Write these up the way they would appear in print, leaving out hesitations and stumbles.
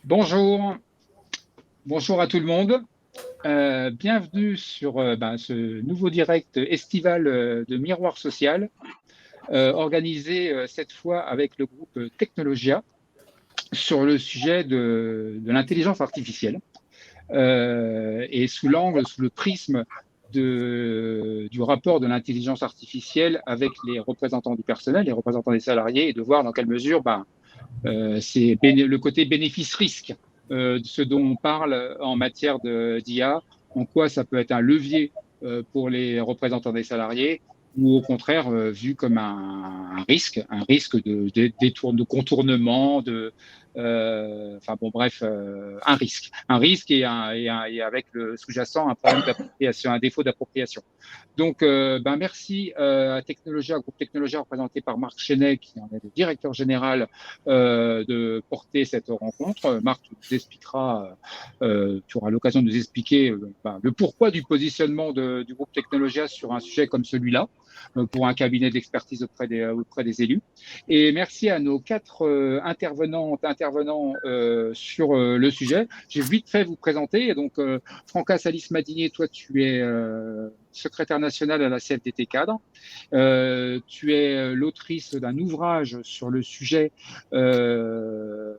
Bonjour, bonjour à tout le monde. Bienvenue sur ce nouveau direct estival de Miroir Social, organisé cette fois avec le groupe Technologia sur le sujet de l'intelligence artificielle et sous le prisme du rapport de l'intelligence artificielle avec les représentants du personnel, les représentants des salariés, et de voir dans quelle mesure c'est le côté bénéfice-risque de ce dont on parle en matière d'IA, en quoi ça peut être un levier pour les représentants des salariés ou au contraire vu comme un risque de contournement, enfin bon bref, un risque et avec le sous-jacent un problème d'appropriation, un défaut d'appropriation. Donc, merci à Technologia, au groupe Technologia représenté par Marc Chenet, qui en est le directeur général, de porter cette rencontre. Marc, tu auras l'occasion de nous expliquer le pourquoi du positionnement du groupe Technologia sur un sujet comme celui-là, pour un cabinet d'expertise auprès des élus. Et merci à nos quatre intervenants sur le sujet. J'ai vite fait vous présenter. Donc, Franca Salis-Madinier, toi, tu es secrétaire nationale à la CFDT Cadre. Tu es l'autrice d'un ouvrage sur le sujet que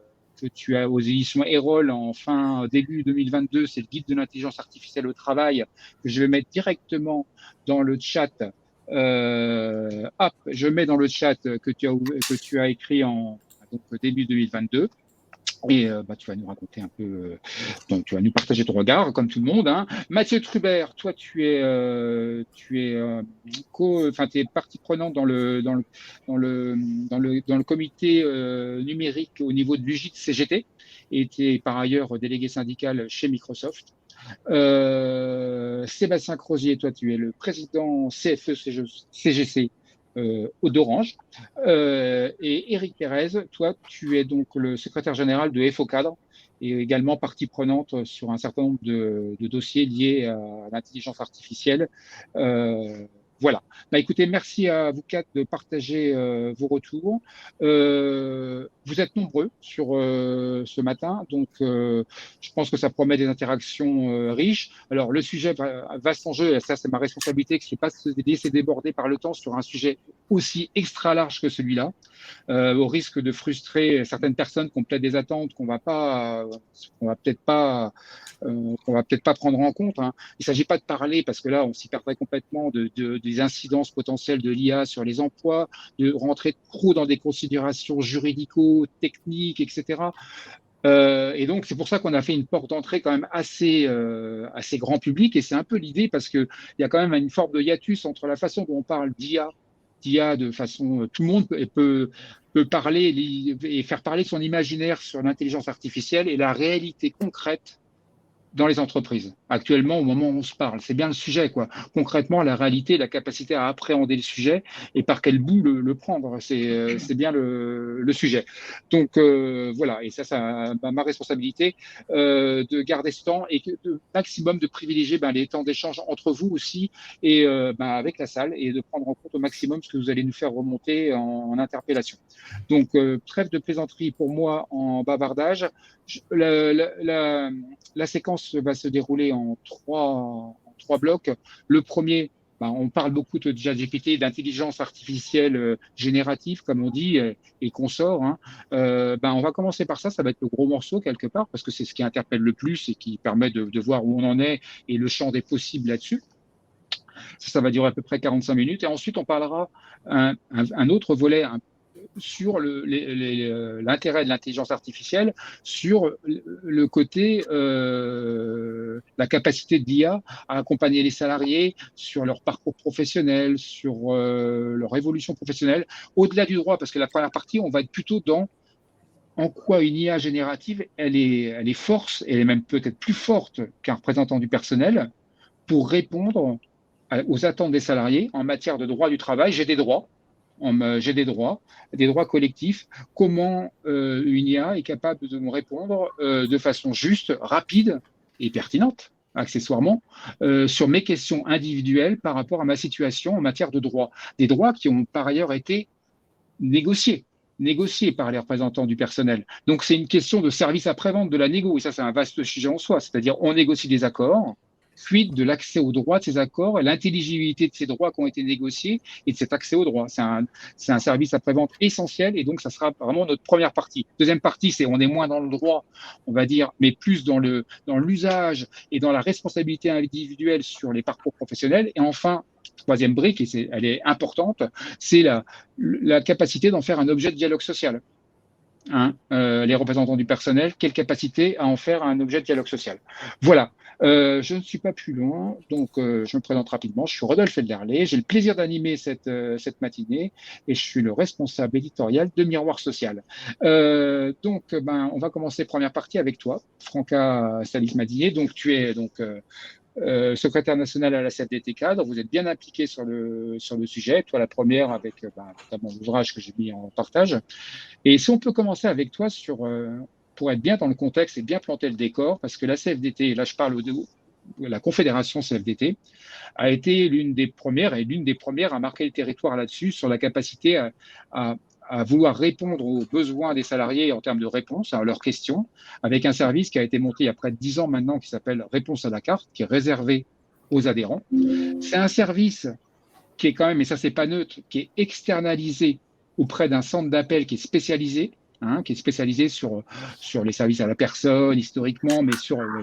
tu as aux éditions Erol début 2022, c'est le guide de l'intelligence artificielle au travail, que je vais mettre directement dans le chat. Je mets dans le chat que tu as écrit donc, début 2022. Et tu vas nous raconter un peu, donc tu vas nous partager ton regard, comme tout le monde. Hein. Mathieu Trubert, toi, t'es partie prenante dans le comité numérique au niveau de l'UGIT CGT, et tu es par ailleurs délégué syndical chez Microsoft. Sébastien Crozier, toi, tu es le président CFE-CGC d'Orange. Et Éric Pérez, toi, tu es donc le secrétaire général de FOCadre et également partie prenante sur un certain nombre de dossiers liés à l'intelligence artificielle. Voilà. Écoutez, merci à vous quatre de partager vos retours. Vous êtes nombreux sur ce matin, donc je pense que ça promet des interactions riches. Alors, le sujet vaste enjeu, et ça, c'est ma responsabilité, que je ne pas se laisser déborder par le temps sur un sujet aussi extra large que celui-là, au risque de frustrer certaines personnes qui ont peut-être des attentes qu'on va peut-être pas prendre en compte. Hein. Il ne s'agit pas de parler, parce que là, on s'y perdrait complètement, des incidences potentielles de l'IA sur les emplois, de rentrer trop dans des considérations juridico-techniques, etc. Et donc, c'est pour ça qu'on a fait une porte d'entrée quand même assez grand public. Et c'est un peu l'idée, parce qu'il y a quand même une forme de hiatus entre la façon dont on parle d'IA de façon. Tout le monde peut parler et faire parler son imaginaire sur l'intelligence artificielle, et la réalité concrète dans les entreprises, actuellement, au moment où on se parle. C'est bien le sujet, quoi. Concrètement, la réalité, la capacité à appréhender le sujet et par quel bout le prendre, c'est bien le sujet. Donc, voilà, et ça ma responsabilité de garder ce temps et de maximum de privilégier les temps d'échange entre vous aussi et avec la salle, et de prendre en compte au maximum ce que vous allez nous faire remonter en interpellation. Donc, trêve de plaisanterie pour moi en bavardage. La séquence va se dérouler en trois blocs. Le premier, on parle beaucoup de ChatGPT, d'intelligence artificielle générative, comme on dit, et consort. Hein. On va commencer par ça. Ça va être le gros morceau quelque part, parce que c'est ce qui interpelle le plus et qui permet de voir où on en est et le champ des possibles là-dessus. Ça va durer à peu près 45 minutes. Et ensuite, on parlera un autre volet sur l'intérêt de l'intelligence artificielle, sur le côté, la capacité de l'IA à accompagner les salariés sur leur parcours professionnel, sur leur évolution professionnelle, au-delà du droit, parce que la première partie, on va être plutôt dans en quoi une IA générative, elle est force, elle est même peut-être plus forte qu'un représentant du personnel pour répondre aux attentes des salariés en matière de droit du travail. J'ai des droits collectifs. Comment une IA est capable de me répondre de façon juste, rapide et pertinente, accessoirement, sur mes questions individuelles par rapport à ma situation en matière de droits. Des droits qui ont par ailleurs été négociés. négociée par les représentants du personnel. Donc, c'est une question de service après-vente de la négo. Et ça, c'est un vaste sujet en soi. C'est-à-dire, on négocie des accords, fuite de l'accès aux droits de ces accords et l'intelligibilité de ces droits qui ont été négociés et de cet accès aux droits. C'est un service après-vente essentiel et donc ça sera vraiment notre première partie. Deuxième partie, c'est on est moins dans le droit, on va dire, mais plus dans l'usage et dans la responsabilité individuelle sur les parcours professionnels. Et enfin, troisième brique, et elle est importante, c'est la capacité d'en faire un objet de dialogue social. Hein, les représentants du personnel, quelle capacité à en faire un objet de dialogue social. Voilà, je ne suis pas plus loin, donc je me présente rapidement. Je suis Rodolphe Elderley, j'ai le plaisir d'animer cette matinée et je suis le responsable éditorial de Miroir Social. Donc, on va commencer première partie avec toi, Franca Salis-Madinier. Donc, tu es secrétaire national à la CFDT Cadre, vous êtes bien impliqué sur le sujet, toi la première avec notamment l'ouvrage que j'ai mis en partage. Et si on peut commencer avec toi pour être bien dans le contexte et bien planter le décor, parce que la CFDT, là je parle de la Confédération CFDT, a été l'une des premières à marquer le territoire là-dessus, sur la capacité à vouloir répondre aux besoins des salariés en termes de réponse à leurs questions, avec un service qui a été monté il y a près de 10 ans maintenant, qui s'appelle Réponse à la carte, qui est réservé aux adhérents. C'est un service qui est quand même, et ça c'est pas neutre, qui est externalisé auprès d'un centre d'appel qui est spécialisé, qui est spécialisé sur les services à la personne historiquement, mais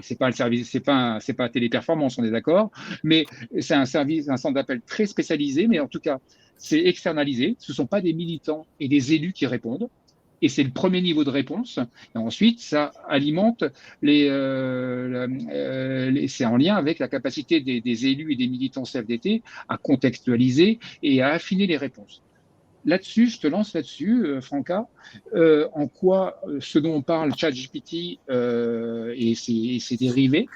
c'est pas le service, c'est pas Téléperformance, on est d'accord, mais c'est un service, un centre d'appel très spécialisé, mais en tout cas c'est externalisé. Ce sont pas des militants et des élus qui répondent. Et c'est le premier niveau de réponse. Et ensuite, ça alimente c'est en lien avec la capacité des élus et des militants CFDT à contextualiser et à affiner les réponses. Là-dessus, je te lance là-dessus, Franca. En quoi ce dont on parle, ChatGPT et ses dérivés,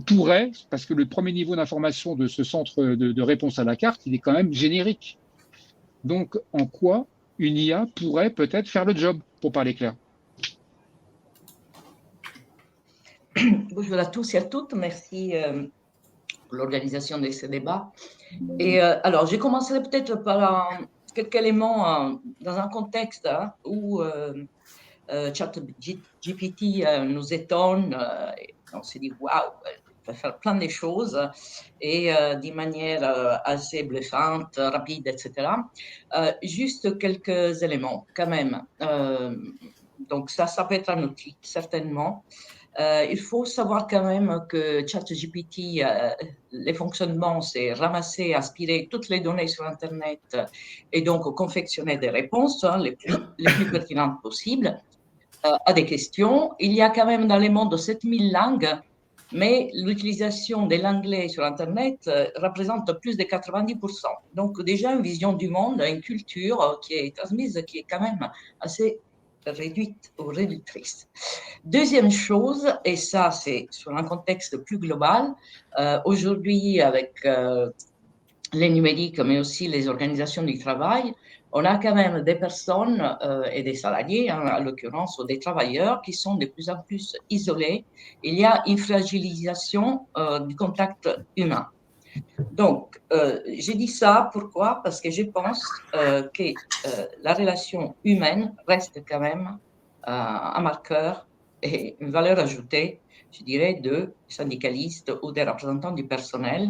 pourrait, parce que le premier niveau d'information de ce centre de réponse à la carte, il est quand même générique. Donc, en quoi une IA pourrait peut-être faire le job, pour parler clair? Bonjour à tous et à toutes, merci pour l'organisation de ce débat. Et alors, je commencerai peut-être par quelques éléments dans un contexte où ChatGPT nous étonne, et on se dit waouh, elle peut faire plein de choses et d'une manière assez bluffante, rapide, etc. Juste quelques éléments quand même. Donc ça peut être un outil, certainement. Il faut savoir quand même que ChatGPT, les fonctionnements, c'est ramasser, aspirer toutes les données sur Internet et donc confectionner des réponses les plus pertinentes possibles à des questions. Il y a quand même dans le monde 7000 langues, mais l'utilisation de l'anglais sur Internet représente plus de 90%. Donc déjà une vision du monde, une culture qui est transmise, qui est quand même assez réduite ou réductrice. Deuxième chose, et ça c'est sur un contexte plus global, aujourd'hui avec les numériques, mais aussi les organisations du travail, on a quand même des personnes et des salariés, en l'occurrence, ou des travailleurs qui sont de plus en plus isolés. Il y a une fragilisation du contact humain. Donc, j'ai dit ça, pourquoi? Parce que je pense que la relation humaine reste quand même un marqueur et une valeur ajoutée, je dirais, de syndicalistes ou des représentants du personnel,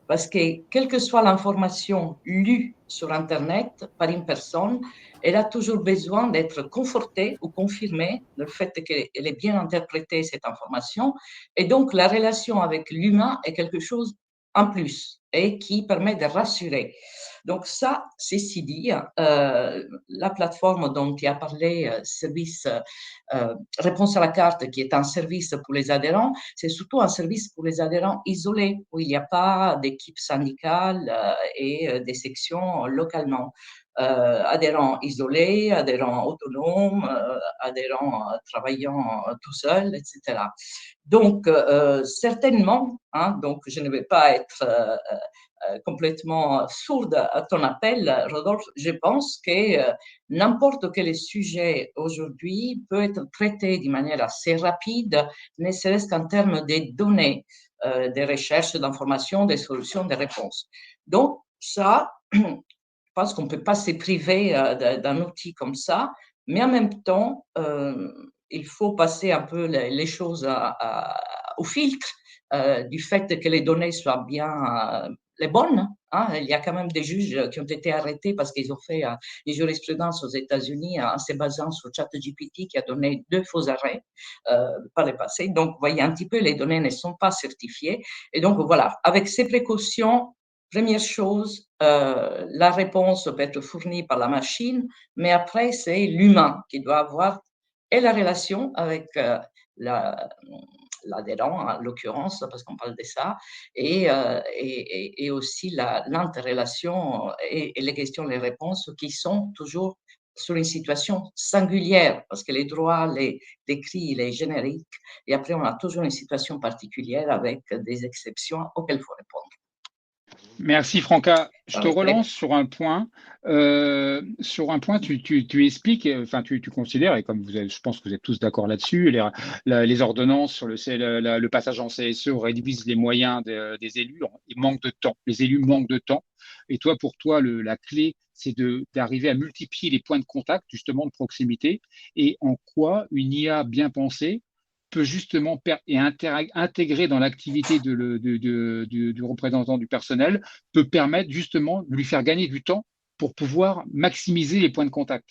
parce que quelle que soit l'information lue sur Internet par une personne, elle a toujours besoin d'être confortée ou confirmée le fait qu'elle ait bien interprété cette information. Et donc, la relation avec l'humain est quelque chose en plus et qui permet de rassurer. Donc ça, ceci dit, la plateforme dont tu as parlé, service réponse à la carte, qui est un service pour les adhérents, c'est surtout un service pour les adhérents isolés, où il n'y a pas d'équipe syndicale et des sections localement. Adhérents isolés, adhérents autonomes, adhérents travaillant tout seuls, etc. Donc, certainement, donc je ne vais pas être complètement sourde à ton appel, Rodolphe. Je pense que n'importe quel sujet aujourd'hui peut être traité d'une manière assez rapide, ne serait-ce qu'en termes des données, des recherches, d'informations, des solutions, des réponses. Donc, ça, je pense qu'on ne peut pas se priver d'un outil comme ça mais en même temps, il faut passer un peu les choses au filtre du fait que les données soient bien les bonnes. Hein. Il y a quand même des juges qui ont été arrêtés parce qu'ils ont fait une jurisprudence aux États-Unis en se basant sur ChatGPT qui a donné 2 faux arrêts par le passé. Donc, vous voyez un petit peu, les données ne sont pas certifiées. Et donc, voilà, avec ces précautions, première chose, la réponse peut être fournie par la machine, mais après, c'est l'humain qui doit avoir et la relation avec l'adhérent, en l'occurrence, parce qu'on parle de ça, et aussi l'interrelation et les questions, les réponses qui sont toujours sur une situation singulière, parce que les droits, les décrits, les génériques, et après on a toujours une situation particulière avec des exceptions auxquelles il faut répondre. Merci Franca. Je te Avec relance sur un point. Tu expliques, enfin tu considères, et comme je pense que vous êtes tous d'accord là-dessus, les ordonnances sur le passage en CSE réduisent les moyens des élus. Il manque de temps. Les élus manquent de temps. Et toi, pour toi, la clé, c'est d'arriver à multiplier les points de contact, justement de proximité. Et en quoi une IA bien pensée peut justement intégrer dans l'activité du représentant du personnel, peut permettre justement de lui faire gagner du temps pour pouvoir maximiser les points de contact.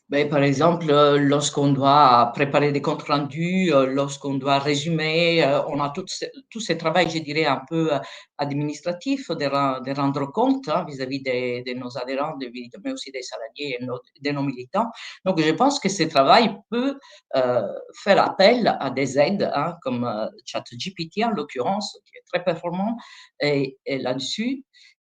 Ben, par exemple, lorsqu'on doit préparer des comptes rendus, lorsqu'on doit résumer, on a tout ce travail, je dirais, un peu administratif de rendre compte hein, vis-à-vis de nos adhérents, mais aussi des salariés et de nos militants. Donc, je pense que ce travail peut faire appel à des aides, hein, comme ChatGPT en l'occurrence, qui est très performant, et là-dessus.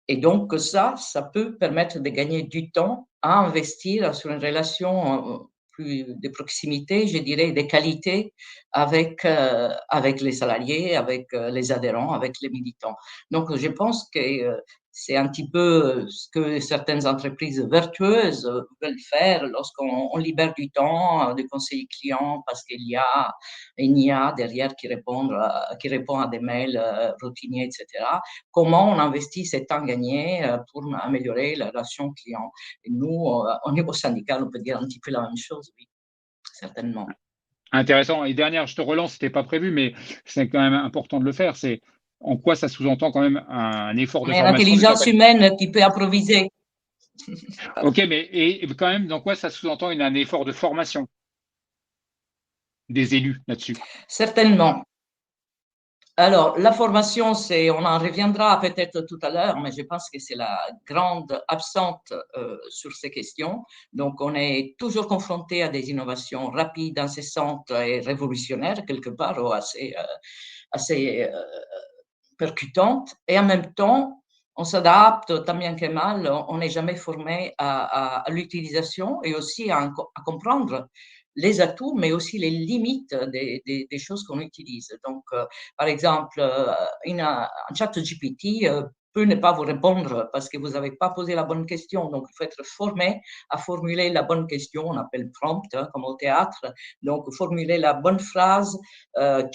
Et donc ça peut permettre de gagner du temps à investir sur une relation plus de proximité, je dirais, de qualité avec les salariés, avec les adhérents, avec les militants. Donc je pense que c'est un petit peu ce que certaines entreprises vertueuses veulent faire lorsqu'on libère du temps de conseiller client parce qu'il y a une IA derrière qui répond à des mails routiniers, etc. Comment on investit ce temps gagné pour améliorer la relation client. Et nous, au niveau syndical, on peut dire un petit peu la même chose, oui, certainement. Intéressant. Et dernière, je te relance, c'était pas prévu, mais c'est quand même important de le faire. C'est en quoi ça sous-entend quand même un effort On de est formation des l'intelligence campagnes. humaine qui peut improviser. Ok, mais et quand même, dans quoi ça sous-entend un effort de formation des élus là-dessus? Certainement. Alors, la formation, on en reviendra peut-être tout à l'heure, mais je pense que c'est la grande absente sur ces questions. Donc, on est toujours confronté à des innovations rapides, incessantes et révolutionnaires, quelque part, ou assez percutantes. Et en même temps, on s'adapte tant bien que mal, on n'est jamais formé à l'utilisation et aussi à comprendre les atouts, mais aussi les limites des choses qu'on utilise. Donc, par exemple, un chat GPT peut ne pas vous répondre parce que vous n'avez pas posé la bonne question. Donc, il faut être formé à formuler la bonne question, on appelle prompt, hein, comme au théâtre. Donc, formuler la bonne phrase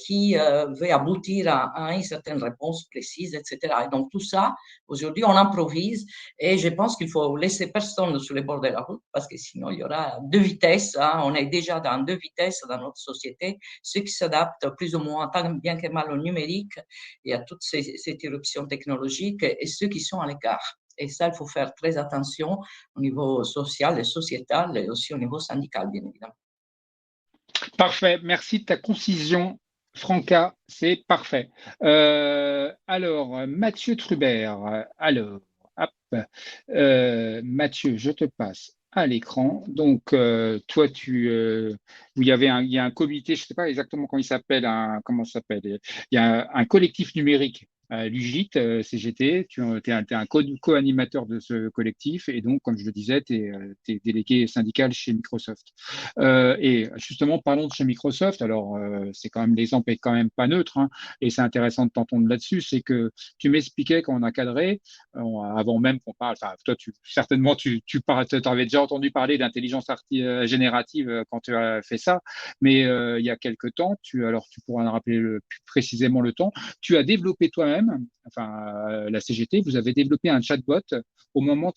qui veut aboutir à une certaine réponse précise, etc. Et donc, tout ça, aujourd'hui, on improvise et je pense qu'il faut laisser personne sur les bords de la route parce que sinon, il y aura deux vitesses. Hein. On est déjà dans deux vitesses dans notre société, ceux qui s'adaptent plus ou moins tant bien que mal au numérique et à toutes ces irruptions technologiques et ceux qui sont à l'écart. Et ça, il faut faire très attention au niveau social et sociétal et aussi au niveau syndical, bien évidemment. Parfait. Merci de ta concision, Franca. C'est parfait. Alors, Mathieu Trubert. Alors, hop. Mathieu, je te passe à l'écran. Donc, toi, où il y a un comité, je ne sais pas exactement comment il s'appelle, comment ça s'appelle. Il y a un collectif numérique. L'UGIT, CGT, tu es un co-animateur de ce collectif et donc, comme je le disais, tu es délégué syndical chez Microsoft. Et justement, parlons de chez Microsoft. Alors, c'est quand même l'exemple est quand même pas neutre, hein, et c'est intéressant de t'entendre là-dessus. C'est que tu m'expliquais quand on a cadré, avant même qu'on parle. Enfin, toi, certainement, tu avais déjà entendu parler d'intelligence générative quand tu as fait ça, mais il y a quelque temps, alors tu pourras nous rappeler plus précisément le temps. Tu as développé toi-même CRM, enfin la CGT, vous avez développé un chatbot au moment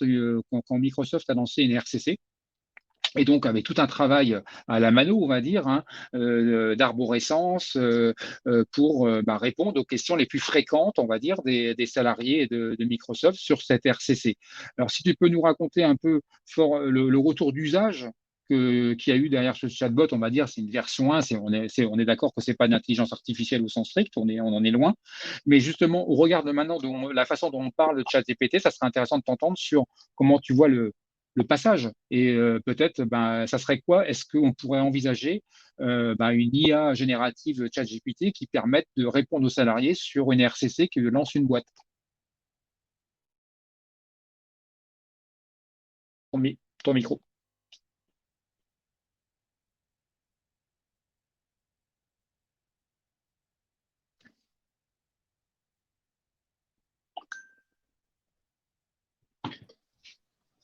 quand Microsoft a lancé une RCC. Et donc, avec tout un travail à la mano, on va dire, hein, d'arborescence pour répondre aux questions les plus fréquentes, on va dire, des salariés de Microsoft sur cette RCC. Alors, si tu peux nous raconter un peu le retour d'usage qu'il y a eu derrière ce chatbot, on va dire, c'est une version 1, on est d'accord que c'est pas d'intelligence artificielle au sens strict, on en est loin. Mais justement, au regard de maintenant, la façon dont on parle de ChatGPT, ça serait intéressant de t'entendre sur comment tu vois le passage. Et peut-être, ça serait quoi? Est-ce qu'on pourrait envisager une IA générative ChatGPT qui permette de répondre aux salariés sur une RCC qui lance une boîte? Ton micro.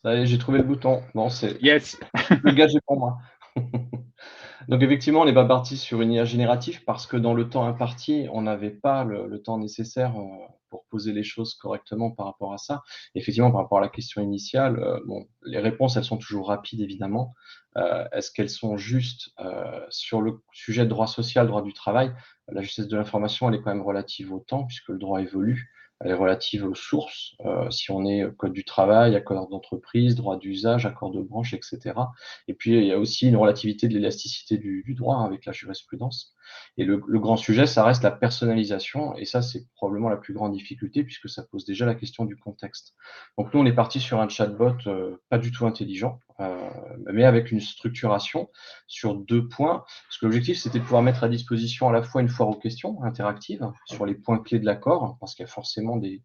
Ça y est, j'ai trouvé le bouton. Bon, c'est Yes. le gage pour moi. Donc effectivement, on n'est pas parti sur une IA générative parce que dans le temps imparti, on n'avait pas le temps nécessaire, pour poser les choses correctement par rapport à ça. Effectivement, par rapport à la question initiale, bon, les réponses, elles sont toujours rapides évidemment. Est-ce qu'elles sont justes, sur le sujet de droit social, droit du travail? La justesse de l'information, elle est quand même relative au temps puisque le droit évolue. Elle est relative aux sources, si on est code du travail, accord d'entreprise, droit d'usage, accord de branche, et cetera. Et puis, il y a aussi une relativité de l'élasticité du droit, hein, avec la jurisprudence. Et le grand sujet, ça reste la personnalisation et ça, c'est probablement la plus grande difficulté puisque ça pose déjà la question du contexte. Donc nous, on est parti sur un chatbot, pas du tout intelligent, mais avec une structuration sur 2 points. Parce que l'objectif, c'était de pouvoir mettre à disposition à la fois une foire aux questions interactive sur les points clés de l'accord, parce qu'il y a forcément des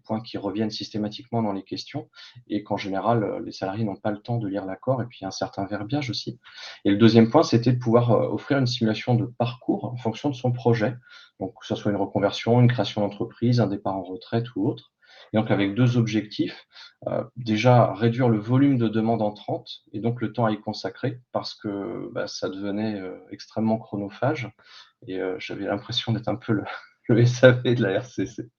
points qui reviennent systématiquement dans les questions et qu'en général, les salariés n'ont pas le temps de lire l'accord et puis il y a un certain verbiage aussi. Et le deuxième point, c'était de pouvoir offrir une simulation de parcours en fonction de son projet, donc que ce soit une reconversion, une création d'entreprise, un départ en retraite ou autre. Et donc avec 2 objectifs, déjà réduire le volume de demandes entrantes et donc le temps à y consacrer parce que, ça devenait, extrêmement chronophage et j'avais l'impression d'être un peu le SAV de la RCC.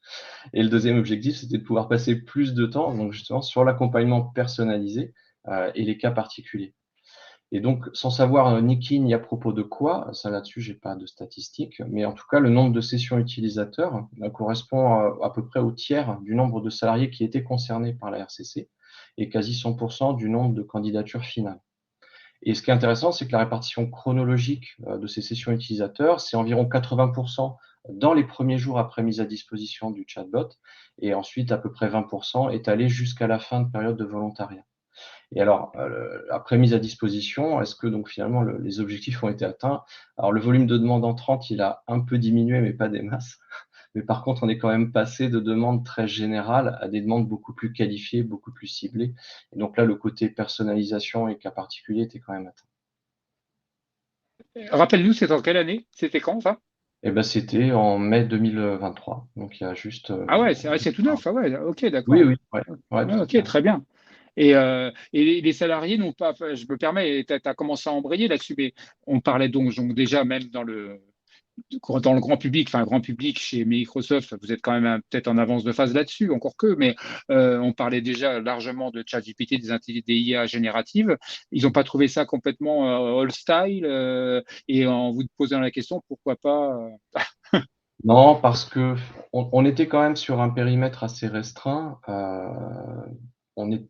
Et le deuxième objectif, c'était de pouvoir passer plus de temps, donc justement sur l'accompagnement personnalisé, et les cas particuliers. Et donc, sans savoir ni qui ni à propos de quoi, ça là-dessus, j'ai pas de statistiques, mais en tout cas, le nombre de sessions utilisateurs correspond à peu près au tiers du nombre de salariés qui étaient concernés par la RCC et quasi 100% du nombre de candidatures finales. Et ce qui est intéressant, c'est que la répartition chronologique de ces sessions utilisateurs, c'est environ 80% dans les premiers jours après mise à disposition du chatbot et ensuite à peu près 20% étalés jusqu'à la fin de période de volontariat. Et alors, après mise à disposition, est-ce que donc finalement les objectifs ont été atteints? Alors le volume de demandes entrantes, il a un peu diminué, mais pas des masses. Mais par contre, on est quand même passé de demandes très générales à des demandes beaucoup plus qualifiées, beaucoup plus ciblées. Et donc là, le côté personnalisation et cas particulier était quand même atteint. Rappelle-nous, c'est en quelle année? C'était quand ça? Et ben, c'était en mai 2023, donc il y a juste, Ah ouais, c'est tout neuf. Ah ouais, ok, oui, d'accord. oui, ouais, ouais, tout Ouais, à fait. ok, très bien. Et les salariés n'ont pas, enfin, je me permets, tu as commencé à embrayer là-dessus, mais on parlait donc déjà même dans le grand public, enfin grand public chez Microsoft, vous êtes quand même peut-être en avance de phase là-dessus, encore que, mais on parlait déjà largement de ChatGPT, des IA génératives. Ils n'ont pas trouvé ça complètement old style, et en vous posant la question, pourquoi pas Non, parce que on était quand même sur un périmètre assez restreint. On est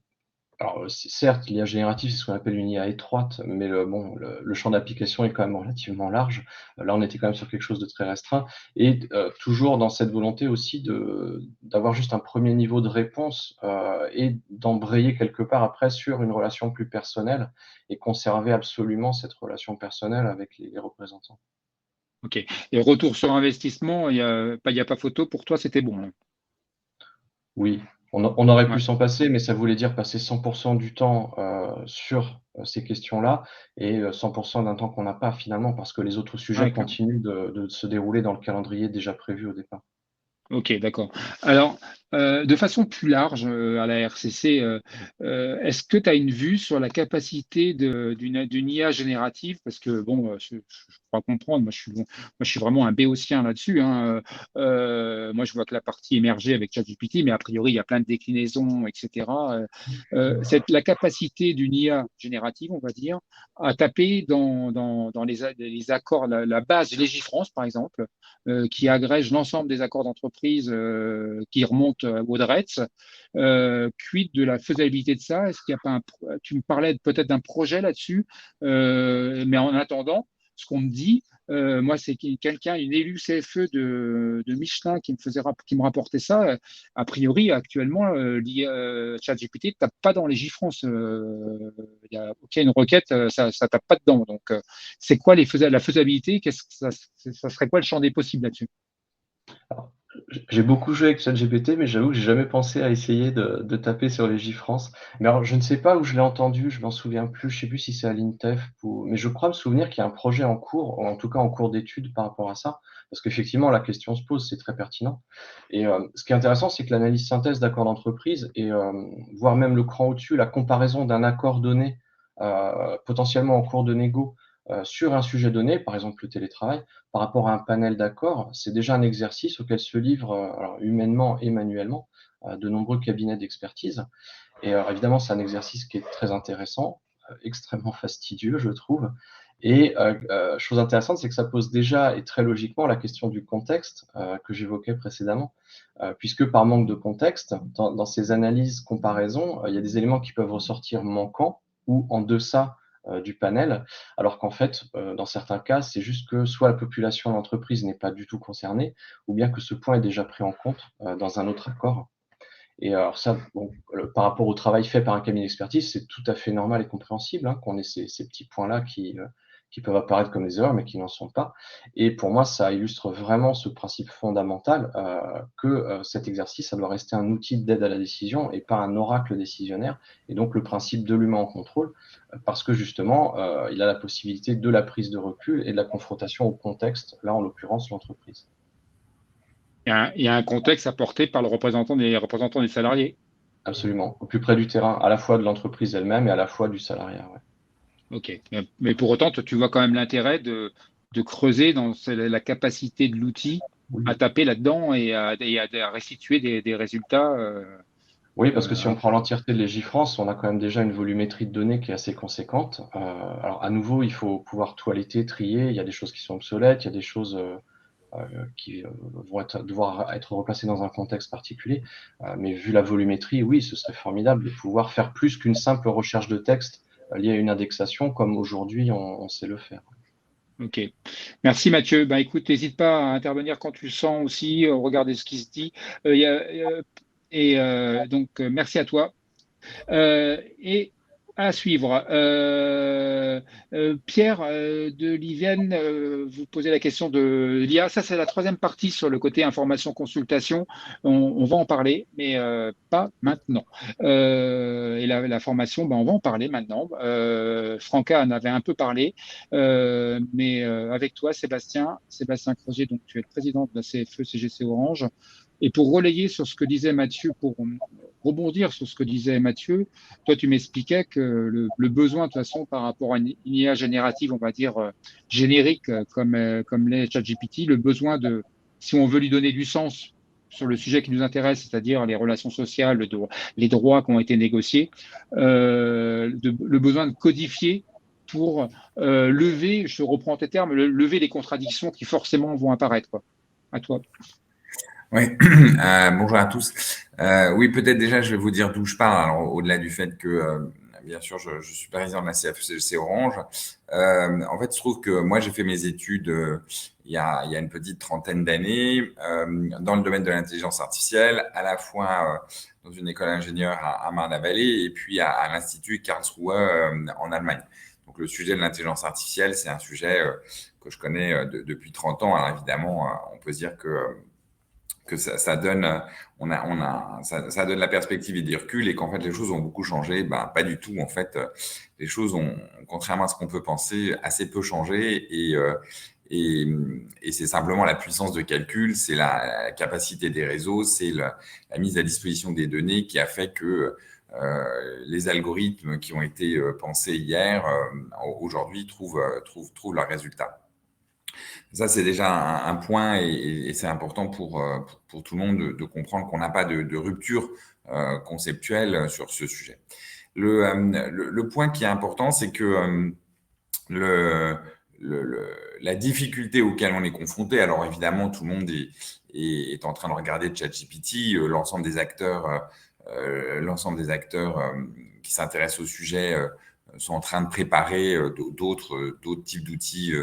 Alors, certes, l'IA générative, c'est ce qu'on appelle une IA étroite, mais le champ d'application est quand même relativement large. Là, on était quand même sur quelque chose de très restreint et toujours dans cette volonté aussi d'avoir juste un premier niveau de réponse, et d'embrayer quelque part après sur une relation plus personnelle et conserver absolument cette relation personnelle avec les représentants. Ok. Et retour sur investissement, il y a pas photo. Pour toi, c'était bon, là. Oui, on aurait pu Ouais. s'en passer, mais ça voulait dire passer 100% du temps, sur, ces questions-là et 100% d'un temps qu'on n'a pas finalement parce que les autres sujets Ouais, clairement. continuent de se dérouler dans le calendrier déjà prévu au départ. Ok, d'accord. Alors, De façon plus large, à la RCC, est-ce que tu as une vue sur la capacité d'une IA générative? Parce que, bon, je crois comprendre, je suis vraiment un béotien là-dessus, hein. Moi, je vois que la partie émergée avec ChatGPT, mais a priori, il y a plein de déclinaisons, etc. La capacité d'une IA générative, on va dire, à taper dans les accords, la base Légifrance, par exemple, qui agrège l'ensemble des accords d'entreprise qui remontent au DRETS. Quid de la faisabilité de ça? Est-ce qu'il y a pas tu me parlais peut-être d'un projet là-dessus, mais en attendant, ce qu'on me dit, moi, c'est quelqu'un, une élue CFE de Michelin qui me rapportait ça. A priori, actuellement, ChatGPT ne tape pas dans les Légifrance. Il y a une requête, ça tape pas dedans. Donc, c'est quoi la faisabilité? Ça serait quoi le champ des possibles là-dessus? Alors, j'ai beaucoup joué avec ChatGPT, mais j'avoue que j'ai jamais pensé à essayer de taper sur les Légifrance. Mais alors, je ne sais pas où je l'ai entendu, je m'en souviens plus. Je sais plus si c'est à l'INTEF mais je crois me souvenir qu'il y a un projet en cours, ou en tout cas en cours d'étude par rapport à ça, parce qu'effectivement, la question se pose, c'est très pertinent. Et ce qui est intéressant, c'est que l'analyse synthèse d'accords d'entreprise et voire même le cran au-dessus, la comparaison d'un accord donné, potentiellement en cours de négo, sur un sujet donné, par exemple le télétravail, par rapport à un panel d'accords, c'est déjà un exercice auquel se livrent, alors humainement et manuellement, de nombreux cabinets d'expertise. Et évidemment, c'est un exercice qui est très intéressant, extrêmement fastidieux, je trouve. Et chose intéressante, c'est que ça pose déjà et très logiquement la question du contexte que j'évoquais précédemment, puisque par manque de contexte, dans ces analyses comparaisons, il y a des éléments qui peuvent ressortir manquants ou en deçà du panel, alors qu'en fait, dans certains cas, c'est juste que soit la population de l'entreprise n'est pas du tout concernée, ou bien que ce point est déjà pris en compte dans un autre accord. Et alors ça, bon, par rapport au travail fait par un cabinet d'expertise, c'est tout à fait normal et compréhensible, hein, qu'on ait ces petits points-là qui peuvent apparaître comme des erreurs, mais qui n'en sont pas. Et pour moi, ça illustre vraiment ce principe fondamental, que cet exercice, ça doit rester un outil d'aide à la décision et pas un oracle décisionnaire. Et donc le principe de l'humain en contrôle, parce que justement, il a la possibilité de la prise de recul et de la confrontation au contexte, là en l'occurrence l'entreprise. Il y a un contexte apporté par les représentants des salariés. Absolument, au plus près du terrain, à la fois de l'entreprise elle-même et à la fois du salariat. Ouais. Ok. Mais pour autant, toi, tu vois quand même l'intérêt de creuser dans la capacité de l'outil à Oui. taper là-dedans et à restituer des résultats. Oui, parce que si on prend l'entièreté de Légifrance, on a quand même déjà une volumétrie de données qui est assez conséquente. Alors à nouveau, il faut pouvoir toiletter, trier. Il y a des choses qui sont obsolètes, il y a des choses qui vont devoir être replacées dans un contexte particulier. Mais vu la volumétrie, oui, ce serait formidable de pouvoir faire plus qu'une simple recherche de texte liée à une indexation, comme aujourd'hui on sait le faire. Ok. Merci Mathieu. Ben, écoute, n'hésite pas à intervenir quand tu le sens aussi, regarder ce qui se dit. Donc, merci à toi. Et à suivre. Pierre de Livienne, vous posez la question de l'IA. Ça, c'est la troisième partie sur le côté information-consultation. On va en parler, mais pas maintenant. Et la formation, ben, on va en parler maintenant. Franca en avait un peu parlé, mais avec toi, Sébastien Crozier, donc tu es le président de la CFE CGC Orange. Et pour relayer sur ce que disait Mathieu, pour rebondir sur ce que disait Mathieu, toi, tu m'expliquais que le besoin, de toute façon, par rapport à une IA générative, on va dire générique, comme les ChatGPT, le besoin si on veut lui donner du sens sur le sujet qui nous intéresse, c'est-à-dire les relations sociales, les droits qui ont été négociés, le besoin de codifier pour lever, je reprends tes termes, lever les contradictions qui forcément vont apparaître, quoi. À toi. Oui, bonjour à tous. Oui, peut-être déjà, je vais vous dire d'où je parle. Alors, au-delà du fait que, bien sûr, je suis président de la CFE-CGC Orange. En fait, il se trouve que moi, j'ai fait mes études il y a une petite trentaine d'années dans le domaine de l'intelligence artificielle, à la fois dans une école d'ingénieur à Marne-la-Vallée et puis à l'Institut Karlsruhe en Allemagne. Donc, le sujet de l'intelligence artificielle, c'est un sujet que je connais depuis 30 ans. Alors, évidemment, on peut se dire que ça donne, ça donne la perspective et du recul et qu'en fait les choses ont beaucoup changé. Ben, pas du tout. En fait, les choses ont, contrairement à ce qu'on peut penser, assez peu changé Et c'est simplement la puissance de calcul, c'est la capacité des réseaux, c'est la mise à disposition des données qui a fait que les algorithmes qui ont été pensés hier, aujourd'hui, trouvent leurs résultats. Ça, c'est déjà un point et c'est important pour tout le monde de comprendre qu'on n'a pas de rupture conceptuelle sur ce sujet. Le point qui est important, c'est que la difficulté auquel on est confronté, alors évidemment, tout le monde est en train de regarder ChatGPT, l'ensemble des acteurs qui s'intéressent au sujet sont en train de préparer d'autres types d'outils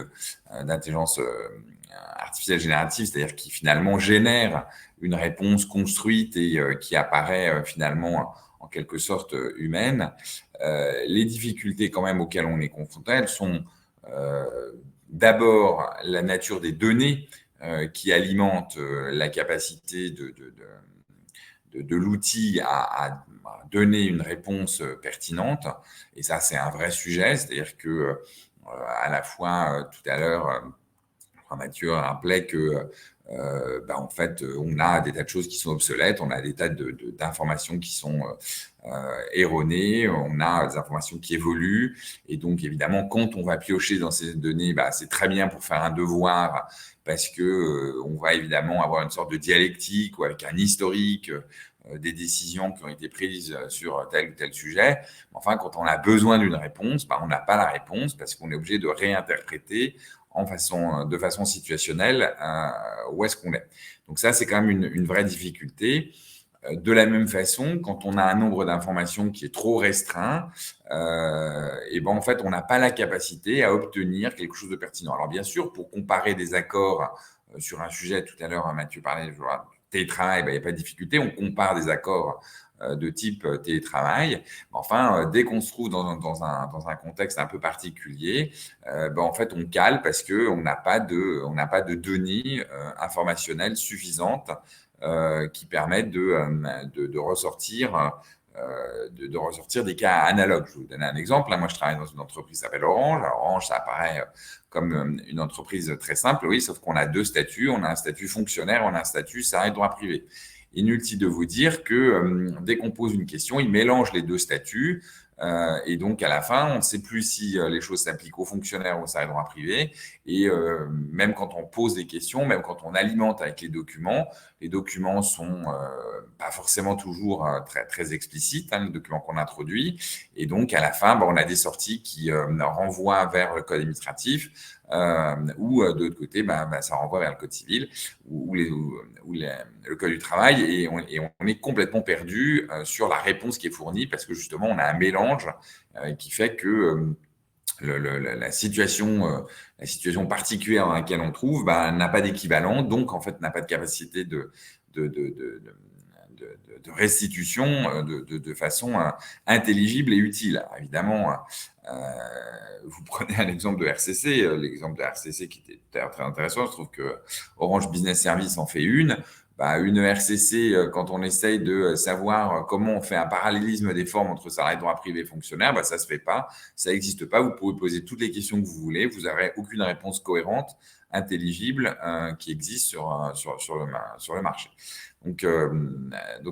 d'intelligence artificielle générative, c'est-à-dire qui finalement génèrent une réponse construite et qui apparaît finalement en quelque sorte humaine. Les difficultés quand même auxquelles on est confronté, elles sont d'abord la nature des données qui alimentent la capacité de l'outil à donner une réponse pertinente. Et ça, c'est un vrai sujet. C'est-à-dire que, à la fois, tout à l'heure, Mathieu rappelait que, en fait, on a des tas de choses qui sont obsolètes, on a des tas d'informations qui sont erronées, on a des informations qui évoluent. Et donc, évidemment, quand on va piocher dans ces données, c'est très bien pour faire un devoir parce que on va évidemment avoir une sorte de dialectique ou avec un historique des décisions qui ont été prises sur tel ou tel sujet. Enfin, quand on a besoin d'une réponse, on n'a pas la réponse parce qu'on est obligé de réinterpréter de façon situationnelle où est-ce qu'on est. Donc ça, c'est quand même une vraie difficulté. De la même façon, quand on a un nombre d'informations qui est trop restreint, en fait, on n'a pas la capacité à obtenir quelque chose de pertinent. Alors bien sûr, pour comparer des accords sur un sujet, tout à l'heure, Mathieu parlait du télétravail, il n'y a pas de difficulté, on compare des accords de type télétravail. Enfin, dès qu'on se trouve dans un contexte un peu particulier, en fait, on cale parce qu'on n'a pas de données informationnelles suffisantes qui permettent de ressortir des cas analogues. Je vais vous donner un exemple. Moi, je travaille dans une entreprise qui s'appelle Orange. Alors, Orange, ça apparaît comme une entreprise très simple, oui, sauf qu'on a deux statuts. On a un statut fonctionnaire, on a un statut salarié de droit privé. Inutile de vous dire que dès qu'on pose une question, il mélange les deux statuts. Et donc, à la fin, on ne sait plus si les choses s'appliquent aux fonctionnaires ou aux salariés de droit privé. Et même quand on pose des questions, même quand on alimente avec les documents sont pas forcément toujours très, très explicites, les documents qu'on introduit. Et donc, à la fin, on a des sorties qui renvoient vers le code administratif ou de l'autre côté, ça renvoie vers le code civil ou le code du travail. Et on est complètement perdu sur la réponse qui est fournie parce que justement, on a un mélange qui fait que la situation particulière dans laquelle on trouve n'a pas d'équivalent, donc en fait n'a pas de capacité de restitution de façon intelligible et utile. Alors, évidemment, vous prenez un exemple de RCC, l'exemple de RCC qui était très intéressant. Je trouve que Orange Business Service en fait une RCC, quand on essaye de savoir comment on fait un parallélisme des formes entre salarié de droit privé et fonctionnaire, ça ne se fait pas, ça n'existe pas. Vous pouvez poser toutes les questions que vous voulez, vous n'aurez aucune réponse cohérente, intelligible, qui existe sur le marché. Donc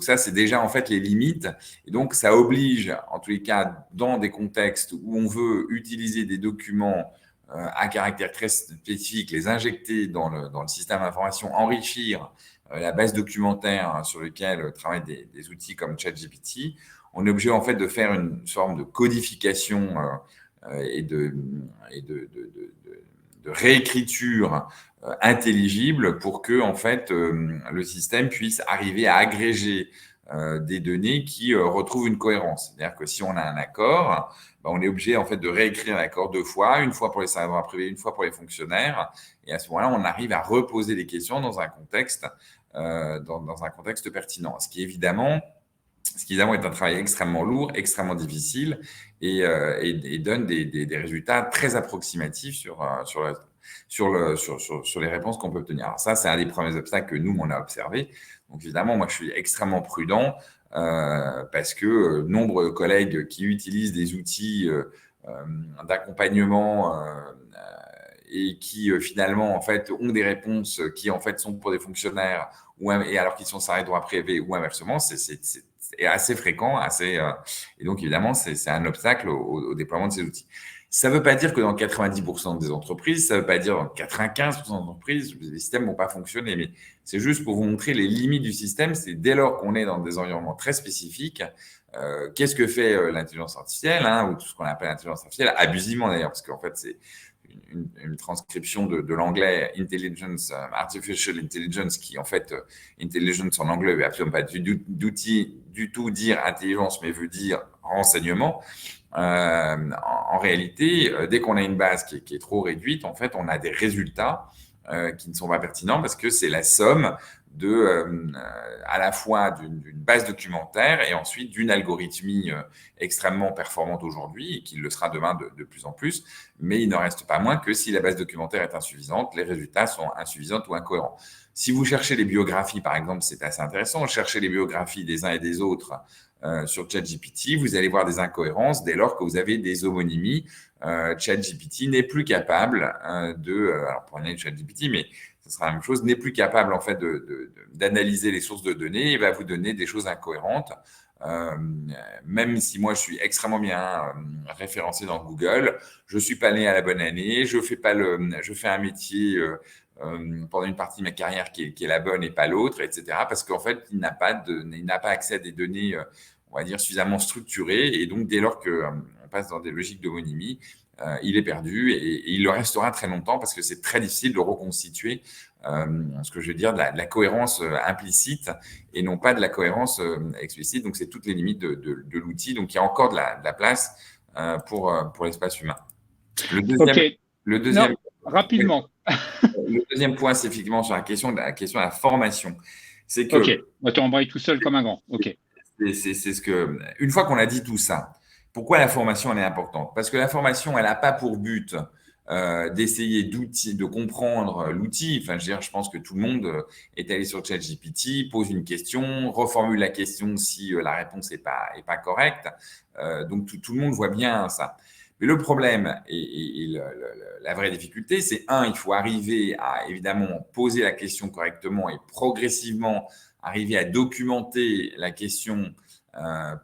ça, c'est déjà en fait les limites. Et donc, ça oblige, en tous les cas, dans des contextes où on veut utiliser des documents à caractère très spécifique, les injecter dans le système d'information, enrichir la base documentaire sur laquelle travaillent des outils comme ChatGPT, on est obligé en fait de faire une forme de codification et de réécriture intelligible pour que en fait le système puisse arriver à agréger des données qui retrouvent une cohérence. C'est-à-dire que si on a un accord, on est obligé en fait de réécrire l'accord deux fois, une fois pour les salariés de droit privé, une fois pour les fonctionnaires. Et à ce moment-là, on arrive à reposer les questions dans un contexte pertinent. Ce qui évidemment est un travail extrêmement lourd, extrêmement difficile et donne des résultats très approximatifs sur les réponses qu'on peut obtenir. Alors ça, c'est un des premiers obstacles que nous, on a observé. Donc évidemment, moi, je suis extrêmement prudent parce que nombre de collègues qui utilisent des outils d'accompagnement et qui finalement en fait ont des réponses qui en fait sont pour des fonctionnaires et alors qu'ils sont salariés de droit privé ou inversement, c'est assez fréquent, et donc évidemment c'est un obstacle au déploiement de ces outils. Ça ne veut pas dire que dans 90% des entreprises, ça ne veut pas dire dans 95% des entreprises, les systèmes ne vont pas fonctionner, mais c'est juste pour vous montrer les limites du système. C'est dès lors qu'on est dans des environnements très spécifiques, qu'est-ce que fait l'intelligence artificielle, ou tout ce qu'on appelle l'intelligence artificielle, abusivement d'ailleurs, parce qu'en fait, c'est une transcription de l'anglais intelligence, artificial intelligence, qui en fait, intelligence en anglais ne veut absolument pas du tout dire intelligence, mais veut dire renseignement. En réalité, dès qu'on a une base qui est trop réduite, en fait, on a des résultats qui ne sont pas pertinents parce que c'est la somme à la fois d'une base documentaire et ensuite d'une algorithmie extrêmement performante aujourd'hui et qui le sera demain de plus en plus. Mais il n'en reste pas moins que si la base documentaire est insuffisante, les résultats sont insuffisants ou incohérents. Si vous cherchez les biographies, par exemple, c'est assez intéressant. Cherchez les biographies des uns et des autres sur ChatGPT, vous allez voir des incohérences dès lors que vous avez des homonymies. ChatGPT n'est plus capable alors pour analyser ChatGPT, mais ce sera la même chose, n'est plus capable en fait d'analyser les sources de données et va vous donner des choses incohérentes. Même si moi je suis extrêmement bien référencé dans Google, je suis pas né à la bonne année, je fais un métier pendant une partie de ma carrière qui est la bonne et pas l'autre, etc. Parce qu'en fait, il n'a pas accès à des données, on va dire, suffisamment structurées. Et donc, dès lors qu'on passe dans des logiques d'homonymie, il est perdu et il le restera très longtemps parce que c'est très difficile de reconstituer ce que je veux dire, de la cohérence implicite et non pas de la cohérence explicite. Donc, c'est toutes les limites de l'outil. Donc, il y a encore de la place pour l'espace humain. Le deuxième, non, rapidement. Le deuxième point, c'est effectivement sur la question de la formation. C'est que. Ok, tu embrayes tout seul comme un grand. Ok. C'est ce que. Une fois qu'on a dit tout ça, pourquoi la formation elle est importante? Parce que la formation, elle n'a pas pour but d'essayer de comprendre l'outil. Enfin, je pense que tout le monde est allé sur ChatGPT, pose une question, reformule la question si la réponse n'est pas correcte. Donc tout le monde voit bien ça. Mais le problème et la vraie difficulté, c'est il faut arriver à évidemment poser la question correctement et progressivement arriver à documenter la question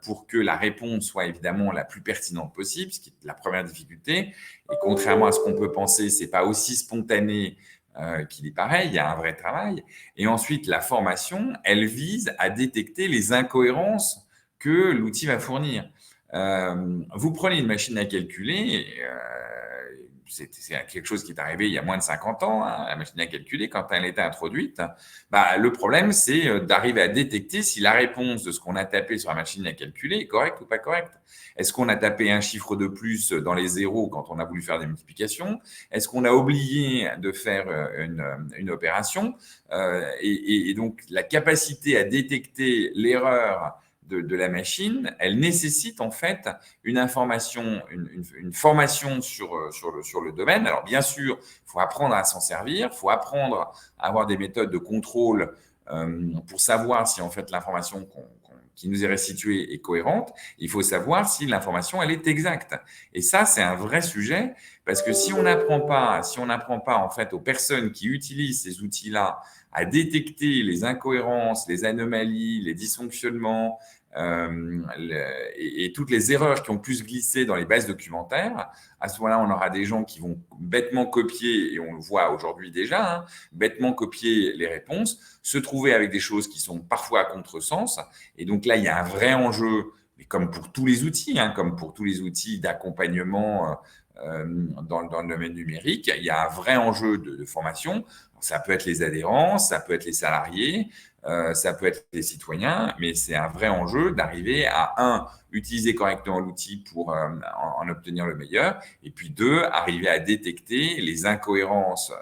pour que la réponse soit évidemment la plus pertinente possible, ce qui est la première difficulté. Et contrairement à ce qu'on peut penser, c'est pas aussi spontané qu'il est pareil, il y a un vrai travail. Et ensuite, la formation, elle vise à détecter les incohérences que l'outil va fournir. Vous prenez une machine à calculer, c'est quelque chose qui est arrivé il y a moins de 50 ans, la machine à calculer, quand elle était introduite. Le problème, c'est d'arriver à détecter si la réponse de ce qu'on a tapé sur la machine à calculer est correcte ou pas correcte. Est-ce qu'on a tapé un chiffre de plus dans les zéros quand on a voulu faire des multiplications? Est-ce qu'on a oublié de faire une opération? Et donc, la capacité à détecter l'erreur de la machine, elle nécessite en fait une information, une formation sur le domaine. Alors bien sûr, il faut apprendre à s'en servir, il faut apprendre à avoir des méthodes de contrôle pour savoir si en fait l'information qui nous est restituée est cohérente. Il faut savoir si l'information elle est exacte. Et ça, c'est un vrai sujet parce que si on n'apprend pas en fait aux personnes qui utilisent ces outils-là à détecter les incohérences, les anomalies, les dysfonctionnements, et toutes les erreurs qui ont pu se glisser dans les bases documentaires, à ce moment-là, on aura des gens qui vont bêtement copier, et on le voit aujourd'hui déjà, bêtement copier les réponses, se trouver avec des choses qui sont parfois à contresens. Et donc là, il y a un vrai enjeu, mais comme pour tous les outils, comme pour tous les outils d'accompagnement dans le domaine numérique, il y a un vrai enjeu de formation. Ça peut être les adhérents, ça peut être les salariés, ça peut être les citoyens, mais c'est un vrai enjeu d'arriver à, utiliser correctement l'outil pour en obtenir le meilleur, et puis 2, arriver à détecter les incohérences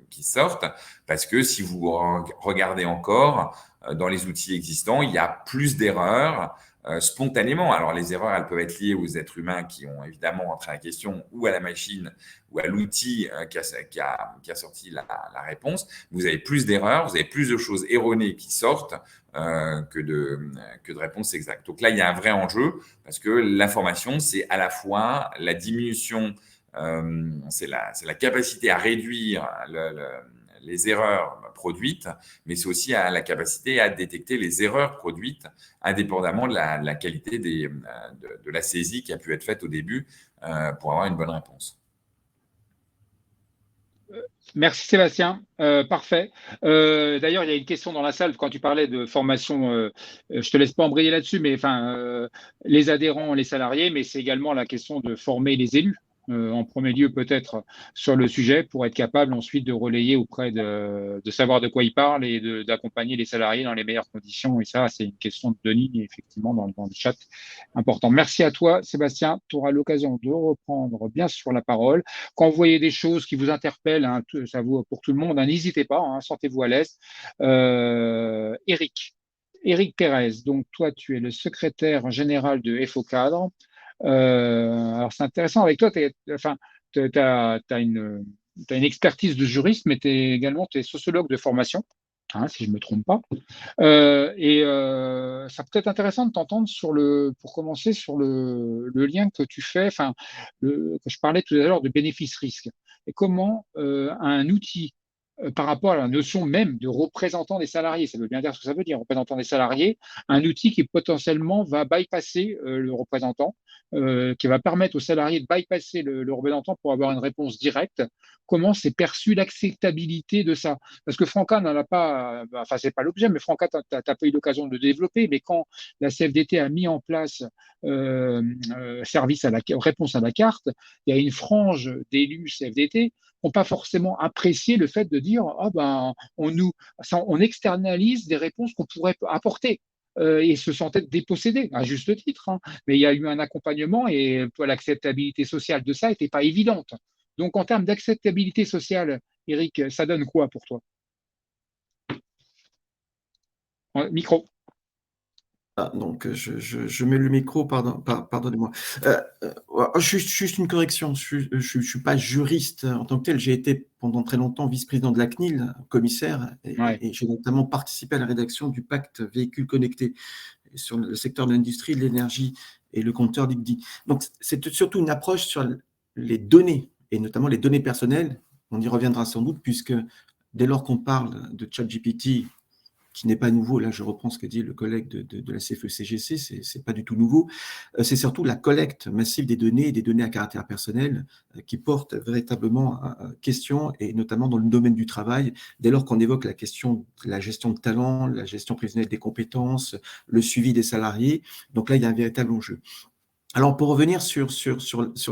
qui sortent, parce que si vous regardez encore dans les outils existants, il y a plus d'erreurs spontanément. Alors, les erreurs, elles peuvent être liées aux êtres humains qui ont évidemment entré la question, ou à la machine, ou à l'outil qui a sorti la réponse. Vous avez plus d'erreurs, vous avez plus de choses erronées qui sortent que de réponses exactes. Donc là, il y a un vrai enjeu parce que l'information, c'est à la fois la diminution c'est la capacité à réduire les erreurs produites, mais c'est aussi la capacité à détecter les erreurs produites indépendamment de la qualité de la saisie qui a pu être faite au début pour avoir une bonne réponse. Merci Sébastien, parfait. D'ailleurs, il y a une question dans la salle quand tu parlais de formation. Je te laisse pas embrayer là-dessus, mais enfin, les adhérents, les salariés, mais c'est également la question de former les élus. En premier lieu, peut-être sur le sujet, pour être capable ensuite de relayer auprès de savoir de quoi ils parlent et d'accompagner les salariés dans les meilleures conditions. Et ça, c'est une question de Denis, effectivement, dans le chat. Important. Merci à toi, Sébastien. Tu auras l'occasion de reprendre bien sûr la parole. Quand vous voyez des choses qui vous interpellent, hein, ça vaut pour tout le monde, hein, n'hésitez pas, hein, sentez-vous à l'aise. Éric Pérez, donc toi, tu es le secrétaire général de FO Cadre. Alors, c'est intéressant avec toi, tu as une expertise de juriste, mais tu es sociologue de formation, hein, si je ne me trompe pas. Ça peut être intéressant de t'entendre pour commencer sur le lien que tu fais, que je parlais tout à l'heure de bénéfice-risque. Et comment un outil par rapport à la notion même de représentant des salariés, ça veut bien dire ce que ça veut dire, représentant des salariés, un outil qui potentiellement va bypasser le représentant, qui va permettre aux salariés de bypasser le représentant pour avoir une réponse directe. Comment c'est perçu l'acceptabilité de ça? Parce que Franca n'en a pas, enfin c'est pas l'objet, mais Franca, tu n'as pas eu l'occasion de le développer, mais quand la CFDT a mis en place réponse à la carte, il y a une frange d'élus CFDT n'ont pas forcément apprécié le fait de dire on externalise des réponses qu'on pourrait apporter et se sentaient dépossédés, à juste titre. Hein. Mais il y a eu un accompagnement et l'acceptabilité sociale de ça n'était pas évidente. Donc, en termes d'acceptabilité sociale, Eric, ça donne quoi pour toi? Micro. Donc, je mets le micro, pardonnez-moi. Juste une correction, je suis pas juriste en tant que tel. J'ai été pendant très longtemps vice-président de la CNIL, commissaire, et j'ai notamment participé à la rédaction du pacte véhicules connectés sur le secteur de l'industrie, de l'énergie et le compteur d'ICDI. Donc, c'est surtout une approche sur les données, et notamment les données personnelles. On y reviendra sans doute, puisque dès lors qu'on parle de ChatGPT, qui n'est pas nouveau, là je reprends ce que dit le collègue de la CFE-CGC, c'est pas du tout nouveau, c'est surtout la collecte massive des données et des données à caractère personnel qui porte véritablement question, et notamment dans le domaine du travail, dès lors qu'on évoque la question de la gestion de talent, la gestion prévisionnelle des compétences, le suivi des salariés. Donc là, il y a un véritable enjeu. Alors, pour revenir sur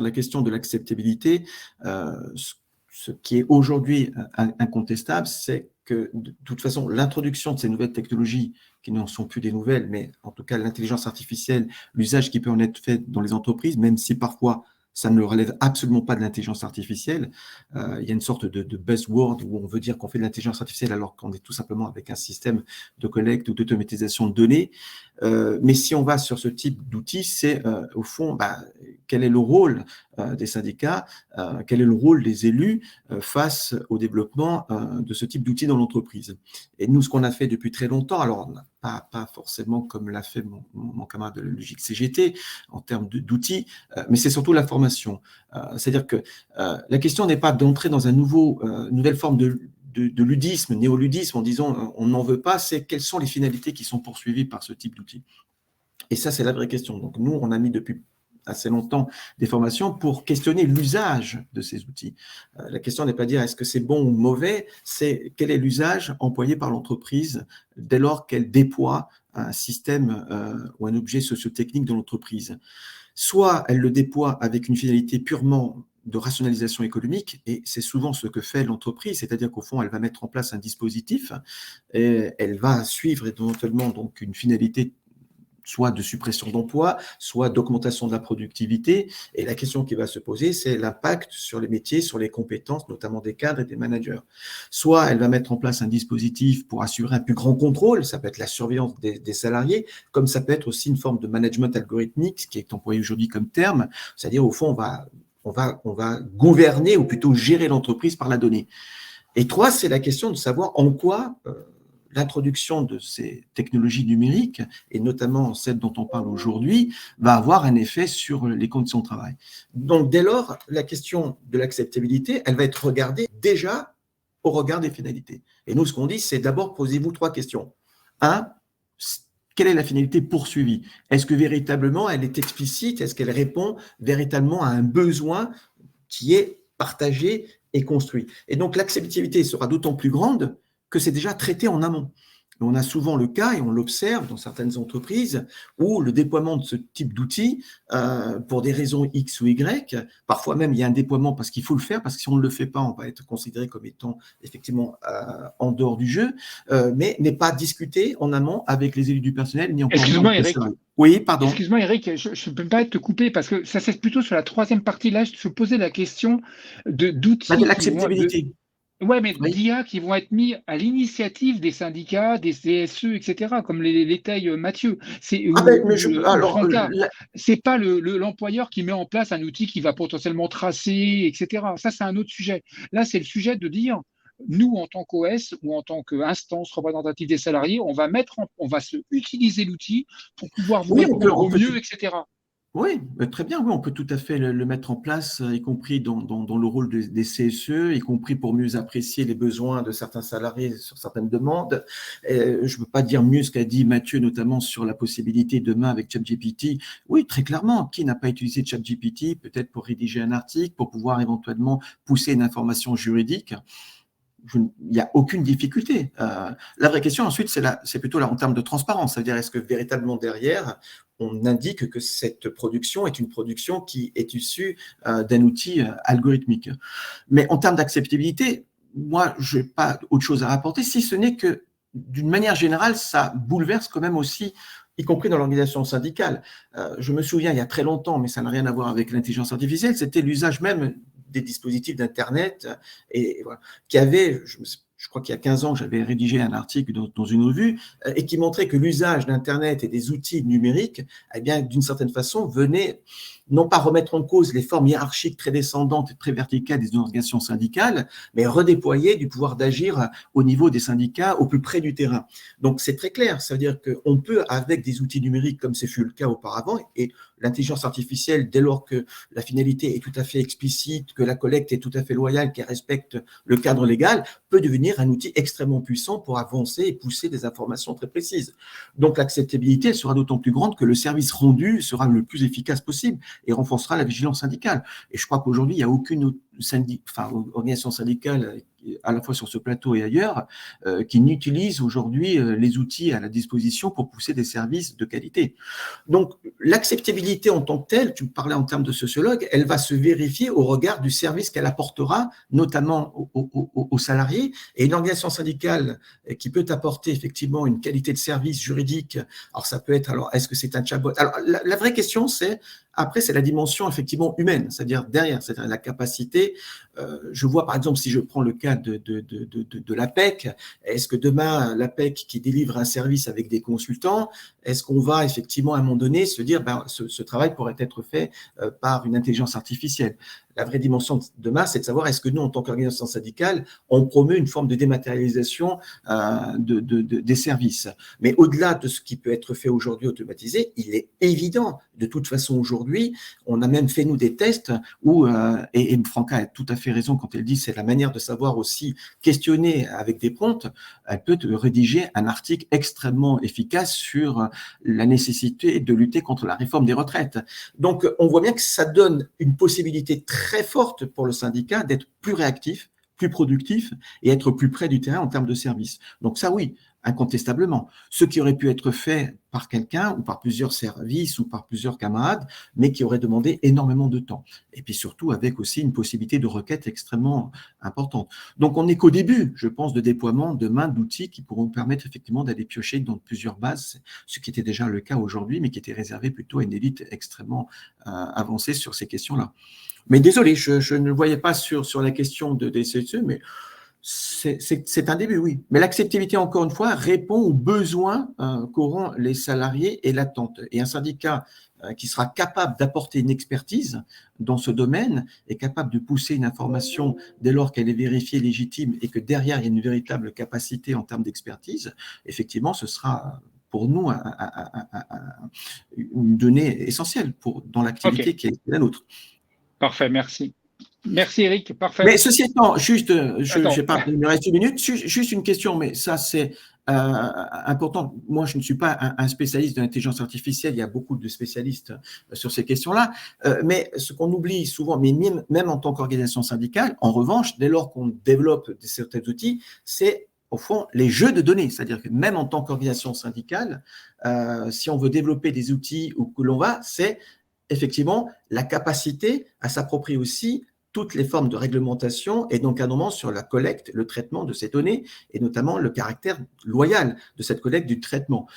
la question de l'acceptabilité, ce qui est aujourd'hui incontestable, c'est que de toute façon, l'introduction de ces nouvelles technologies, qui n'en sont plus des nouvelles, mais en tout cas l'intelligence artificielle, l'usage qui peut en être fait dans les entreprises, même si parfois ça ne relève absolument pas de l'intelligence artificielle. Il y a une sorte de buzzword où on veut dire qu'on fait de l'intelligence artificielle alors qu'on est tout simplement avec un système de collecte ou d'automatisation de données. Mais si on va sur ce type d'outils, c'est au fond, quel est le rôle des syndicats, quel est le rôle des élus face au développement de ce type d'outils dans l'entreprise. Et nous, ce qu'on a fait depuis très longtemps, alors pas forcément comme l'a fait mon camarade de logique CGT en termes d'outils, mais c'est surtout la formation. C'est-à-dire que la question n'est pas d'entrer dans une nouvelle forme de ludisme, néoludisme, en disant on n'en veut pas, c'est quelles sont les finalités qui sont poursuivies par ce type d'outils. Et ça, c'est la vraie question. Donc nous, on a mis depuis assez longtemps des formations pour questionner l'usage de ces outils. La question n'est pas de dire est-ce que c'est bon ou mauvais, c'est quel est l'usage employé par l'entreprise dès lors qu'elle déploie un système ou un objet socio-technique dans l'entreprise. Soit elle le déploie avec une finalité purement de rationalisation économique, et c'est souvent ce que fait l'entreprise, c'est-à-dire qu'au fond, elle va mettre en place un dispositif et elle va suivre éventuellement donc une finalité soit de suppression d'emplois, soit d'augmentation de la productivité. Et la question qui va se poser, c'est l'impact sur les métiers, sur les compétences, notamment des cadres et des managers. Soit elle va mettre en place un dispositif pour assurer un plus grand contrôle, ça peut être la surveillance des salariés, comme ça peut être aussi une forme de management algorithmique, ce qui est employé aujourd'hui comme terme, c'est-à-dire au fond, on va gouverner ou plutôt gérer l'entreprise par la donnée. Et trois, c'est la question de savoir en quoi l'introduction de ces technologies numériques, et notamment celle dont on parle aujourd'hui, va avoir un effet sur les conditions de travail. Donc, dès lors, la question de l'acceptabilité, elle va être regardée déjà au regard des finalités. Et nous, ce qu'on dit, c'est d'abord, posez-vous 3 questions. 1, quelle est la finalité poursuivie? Est-ce que véritablement elle est explicite? Est-ce qu'elle répond véritablement à un besoin qui est partagé et construit? Et donc, l'acceptabilité sera d'autant plus grande que c'est déjà traité en amont. Et on a souvent le cas, et on l'observe dans certaines entreprises, où le déploiement de ce type d'outils, pour des raisons X ou Y, parfois même il y a un déploiement parce qu'il faut le faire, parce que si on ne le fait pas, on va être considéré comme étant effectivement en dehors du jeu, mais n'est pas discuté en amont avec les élus du personnel, ni encore moins Excuse-moi, avec les Eric. salariés. Oui, pardon. Excuse-moi, Eric, je ne peux pas te couper parce que ça c'est plutôt sur la 3e partie. Là, je te posais la question d'outils De qui vont l'acceptabilité. Ouais, mais Oui. d'IA qui vont être mis à l'initiative des syndicats, des CSE, etc., comme l'étaye Mathieu. Ah ben, mais je, Ou alors, Franca. C'est pas l'employeur qui met en place un outil qui va potentiellement tracer, etc. Ça, c'est un autre sujet. Là, c'est le sujet de dire, nous, en tant qu'OS ou en tant qu'instance représentative des salariés, on va utiliser l'outil pour pouvoir vous oui, répondre on au peut mieux, etc. Oui, très bien, oui, on peut tout à fait le mettre en place, y compris dans le rôle des CSE, y compris pour mieux apprécier les besoins de certains salariés sur certaines demandes. Je ne peux pas dire mieux ce qu'a dit Mathieu, notamment sur la possibilité demain avec ChatGPT. Oui, très clairement, qui n'a pas utilisé ChatGPT, peut-être pour rédiger un article, pour pouvoir éventuellement pousser une information juridique? Il n'y a aucune difficulté. La vraie question ensuite, c'est plutôt là en termes de transparence. C'est-à-dire, est-ce que véritablement derrière, on indique que cette production est une production qui est issue d'un outil algorithmique? Mais en termes d'acceptabilité, moi, je n'ai pas autre chose à rapporter, si ce n'est que, d'une manière générale, ça bouleverse quand même aussi, y compris dans l'organisation syndicale. Je me souviens, il y a très longtemps, mais ça n'a rien à voir avec l'intelligence artificielle, c'était l'usage même des dispositifs d'Internet, et voilà, qui avait, je crois qu'il y a 15 ans, j'avais rédigé un article dans une revue, et qui montrait que l'usage d'Internet et des outils numériques, eh bien, d'une certaine façon, venait non pas remettre en cause les formes hiérarchiques très descendantes et très verticales des organisations syndicales, mais redéployer du pouvoir d'agir au niveau des syndicats, au plus près du terrain. Donc, c'est très clair, ça veut dire qu'on peut, avec des outils numériques, comme c'est fut le cas auparavant, et l'intelligence artificielle, dès lors que la finalité est tout à fait explicite, que la collecte est tout à fait loyale, qu'elle respecte le cadre légal, peut devenir un outil extrêmement puissant pour avancer et pousser des informations très précises. Donc, l'acceptabilité sera d'autant plus grande que le service rendu sera le plus efficace possible et renforcera la vigilance syndicale. Et je crois qu'aujourd'hui, il n'y a aucune organisation syndicale, à la fois sur ce plateau et ailleurs, qui n'utilise aujourd'hui les outils à la disposition pour pousser des services de qualité. Donc, l'acceptabilité en tant que telle, tu me parlais en termes de sociologue, elle va se vérifier au regard du service qu'elle apportera, notamment aux salariés. Et une organisation syndicale qui peut apporter effectivement une qualité de service juridique, alors ça peut être, alors est-ce que c'est un chatbot? Alors, la vraie question, c'est, après, c'est la dimension effectivement humaine, c'est-à-dire derrière, c'est-à-dire la capacité. Je vois par exemple, si je prends le cas de l'APEC, est-ce que demain, l'APEC qui délivre un service avec des consultants, est-ce qu'on va effectivement à un moment donné se dire, ben, ce travail pourrait être fait par une intelligence artificielle? La vraie dimension de demain, c'est de savoir est-ce que nous, en tant qu'organisation syndicale, on promeut une forme de dématérialisation des services. Mais au-delà de ce qui peut être fait aujourd'hui automatisé, il est évident, de toute façon aujourd'hui, on a même fait nous des tests où, et Franca a tout à fait raison quand elle dit c'est la manière de savoir aussi questionner avec des prompts, elle peut te rédiger un article extrêmement efficace sur la nécessité de lutter contre la réforme des retraites. Donc, on voit bien que ça donne une possibilité très forte pour le syndicat d'être plus réactif, plus productif et être plus près du terrain en termes de services. Donc ça, oui, incontestablement. Ce qui aurait pu être fait par quelqu'un ou par plusieurs services ou par plusieurs camarades, mais qui aurait demandé énormément de temps. Et puis surtout avec aussi une possibilité de requête extrêmement importante. Donc on n'est qu'au début, je pense, de déploiement demain d'outils qui pourront permettre effectivement d'aller piocher dans plusieurs bases, ce qui était déjà le cas aujourd'hui, mais qui était réservé plutôt à une élite extrêmement avancée sur ces questions-là. Mais désolé, je ne le voyais pas sur la question des CSE, mais C'est un début, oui. Mais l'acceptabilité, encore une fois, répond aux besoins qu'auront les salariés et l'attente. Et un syndicat qui sera capable d'apporter une expertise dans ce domaine est capable de pousser une information dès lors qu'elle est vérifiée, légitime, et que derrière, il y a une véritable capacité en termes d'expertise, effectivement, ce sera pour nous une donnée essentielle dans l'activité qui est la nôtre. Parfait, merci. Merci Eric, parfait. Mais ceci étant, juste, je n'ai pas, il me reste une minute, juste une question, mais ça c'est important. Moi, je ne suis pas un spécialiste de l'intelligence artificielle, il y a beaucoup de spécialistes sur ces questions-là, mais ce qu'on oublie souvent, mais même en tant qu'organisation syndicale, en revanche, dès lors qu'on développe certains outils, c'est au fond les jeux de données, c'est-à-dire que même en tant qu'organisation syndicale, si on veut développer des outils où que l'on va, c'est effectivement la capacité à s'approprier aussi toutes les formes de réglementation et d'encadrement sur la collecte, le traitement de ces données, et notamment le caractère loyal de cette collecte, du traitement.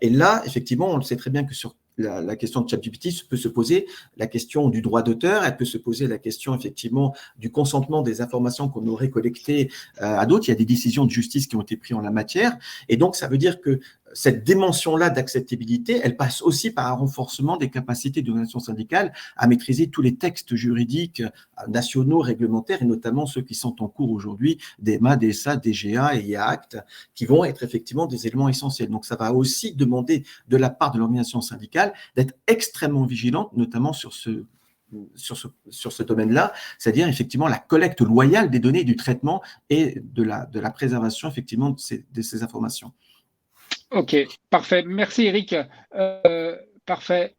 Et là, effectivement, on le sait très bien que sur la question de ChatGPT peut se poser la question du droit d'auteur, elle peut se poser la question effectivement du consentement des informations qu'on aurait collectées à d'autres. Il y a des décisions de justice qui ont été prises en la matière, et donc ça veut dire que cette dimension-là d'acceptabilité, elle passe aussi par un renforcement des capacités de l'organisation syndicale à maîtriser tous les textes juridiques nationaux, réglementaires, et notamment ceux qui sont en cours aujourd'hui, DEMA, DSA, DGA et IAACT, qui vont être effectivement des éléments essentiels. Donc ça va aussi demander de la part de l'organisation syndicale d'être extrêmement vigilante, notamment sur ce domaine-là, c'est-à-dire effectivement la collecte loyale des données, du traitement et de la préservation effectivement de ces informations. Ok, parfait. Merci Eric. Parfait.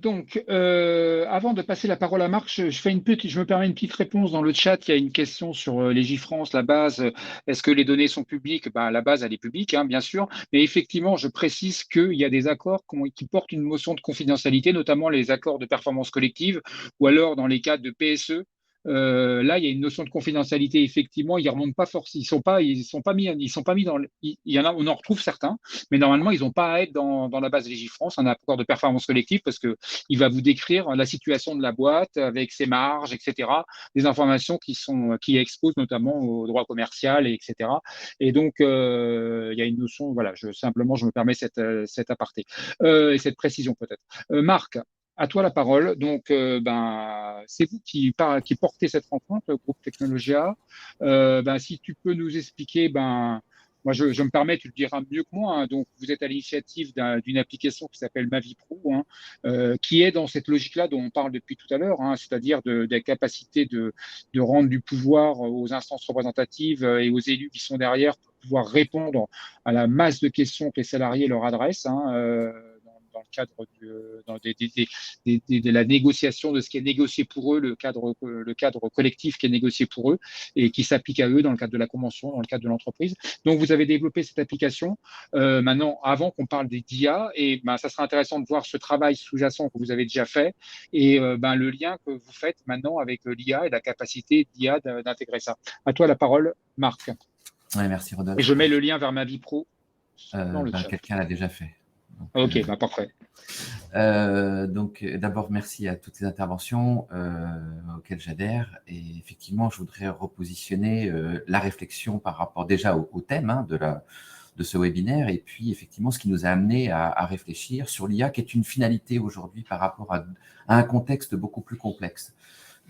Donc, avant de passer la parole à Marc, je me permets une petite réponse dans le chat. Il y a une question sur Légifrance, la base. Est-ce que les données sont publiques? La base, elle est publique, hein, bien sûr. Mais effectivement, je précise qu'il y a des accords qui portent une notion de confidentialité, notamment les accords de performance collective, ou alors dans les cas de PSE. Là, il y a une notion de confidentialité. Effectivement, ils remontent pas forcément. Ils sont pas mis dans. Il y en a, on en retrouve certains, mais normalement, ils n'ont pas à être dans la base Légifrance, un accord de performance collective, parce que il va vous décrire la situation de la boîte avec ses marges, etc. Des informations qui exposent notamment au droit commercial, etc. Et donc, il y a une notion. Voilà, je me permets cet aparté et cette précision peut-être. Marc. À toi la parole. Donc, c'est vous qui portez cette rencontre, le groupe Technologia. Si tu peux nous expliquer, moi, je me permets, tu le diras mieux que moi. Hein, donc, vous êtes à l'initiative d'une application qui s'appelle MaViPro, hein, qui est dans cette logique-là dont on parle depuis tout à l'heure, hein, c'est-à-dire des capacités de rendre du pouvoir aux instances représentatives et aux élus qui sont derrière pour pouvoir répondre à la masse de questions que les salariés leur adressent. Hein, dans le cadre de la négociation de ce qui est négocié pour eux, le cadre collectif qui est négocié pour eux et qui s'applique à eux dans le cadre de la convention, dans le cadre de l'entreprise. Donc, vous avez développé cette application. Maintenant, avant qu'on parle des DIA, et ça sera intéressant de voir ce travail sous-jacent que vous avez déjà fait et le lien que vous faites maintenant avec l'IA et la capacité d'IA d'intégrer ça. À toi la parole, Marc. Ouais, merci Rodolphe. Et je mets le lien vers MaViPro dans le chat. Quelqu'un l'a déjà fait. Donc, ok, parfait. Donc, d'abord, merci à toutes les interventions auxquelles j'adhère. Et effectivement, je voudrais repositionner la réflexion par rapport déjà au thème hein, de ce webinaire et puis effectivement ce qui nous a amené à réfléchir sur l'IA qui est une finalité aujourd'hui par rapport à un contexte beaucoup plus complexe.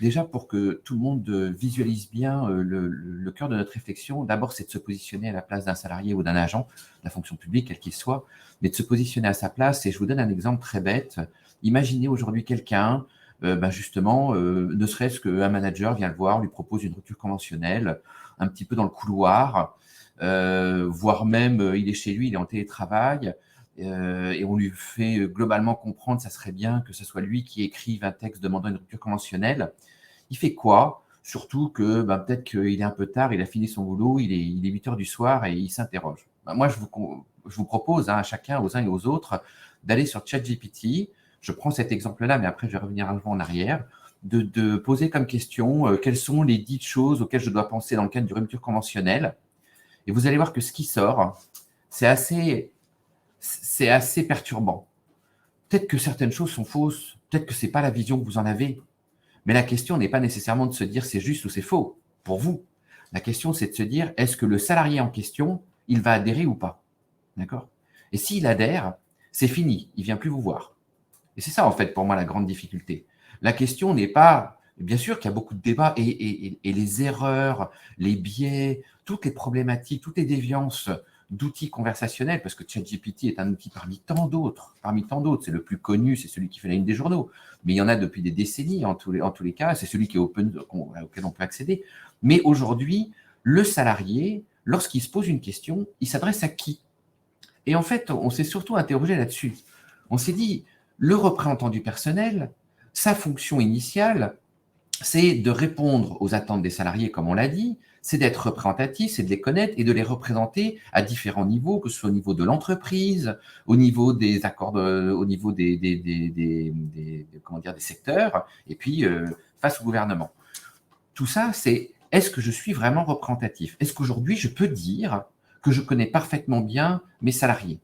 Déjà, pour que tout le monde visualise bien le cœur de notre réflexion, d'abord, c'est de se positionner à la place d'un salarié ou d'un agent de la fonction publique, quel qu'il soit, mais de se positionner à sa place. Et je vous donne un exemple très bête. Imaginez aujourd'hui quelqu'un, justement, ne serait-ce qu'un manager vient le voir, lui propose une rupture conventionnelle, un petit peu dans le couloir, voire même, il est chez lui, il est en télétravail, et on lui fait globalement comprendre que ça serait bien que ce soit lui qui écrive un texte demandant une rupture conventionnelle. Il fait quoi? Surtout que peut-être qu'il est un peu tard, il a fini son boulot, il est 8 heures du soir et il s'interroge. Moi, je vous propose à chacun, aux uns et aux autres, d'aller sur ChatGPT. Je prends cet exemple-là, mais après, je vais revenir un peu en arrière, de poser comme question quelles sont les 10 choses auxquelles je dois penser dans le cadre d'une rupture conventionnelle. Et vous allez voir que ce qui sort, c'est assez perturbant. Peut-être que certaines choses sont fausses, peut-être que ce n'est pas la vision que vous en avez, mais la question n'est pas nécessairement de se dire c'est juste ou c'est faux, pour vous. La question, c'est de se dire, est-ce que le salarié en question, il va adhérer ou pas? D'accord? Et s'il adhère, c'est fini, il ne vient plus vous voir. Et c'est ça, en fait, pour moi, la grande difficulté. La question n'est pas, bien sûr qu'il y a beaucoup de débats et les erreurs, les biais, toutes les problématiques, toutes les déviances d'outils conversationnels, parce que ChatGPT est un outil parmi tant d'autres. C'est le plus connu, c'est celui qui fait la une des journaux. Mais il y en a depuis des décennies, en tous les cas, c'est celui qui est open, auquel on peut accéder. Mais aujourd'hui, le salarié, lorsqu'il se pose une question, il s'adresse à qui? Et en fait, on s'est surtout interrogé là-dessus. On s'est dit, le représentant du personnel, sa fonction initiale, c'est de répondre aux attentes des salariés, comme on l'a dit, c'est d'être représentatif, c'est de les connaître et de les représenter à différents niveaux, que ce soit au niveau de l'entreprise, au niveau des accords, au niveau des secteurs, et puis face au gouvernement. Tout ça, c'est est-ce que je suis vraiment représentatif? Est-ce qu'aujourd'hui, je peux dire que je connais parfaitement bien mes salariés?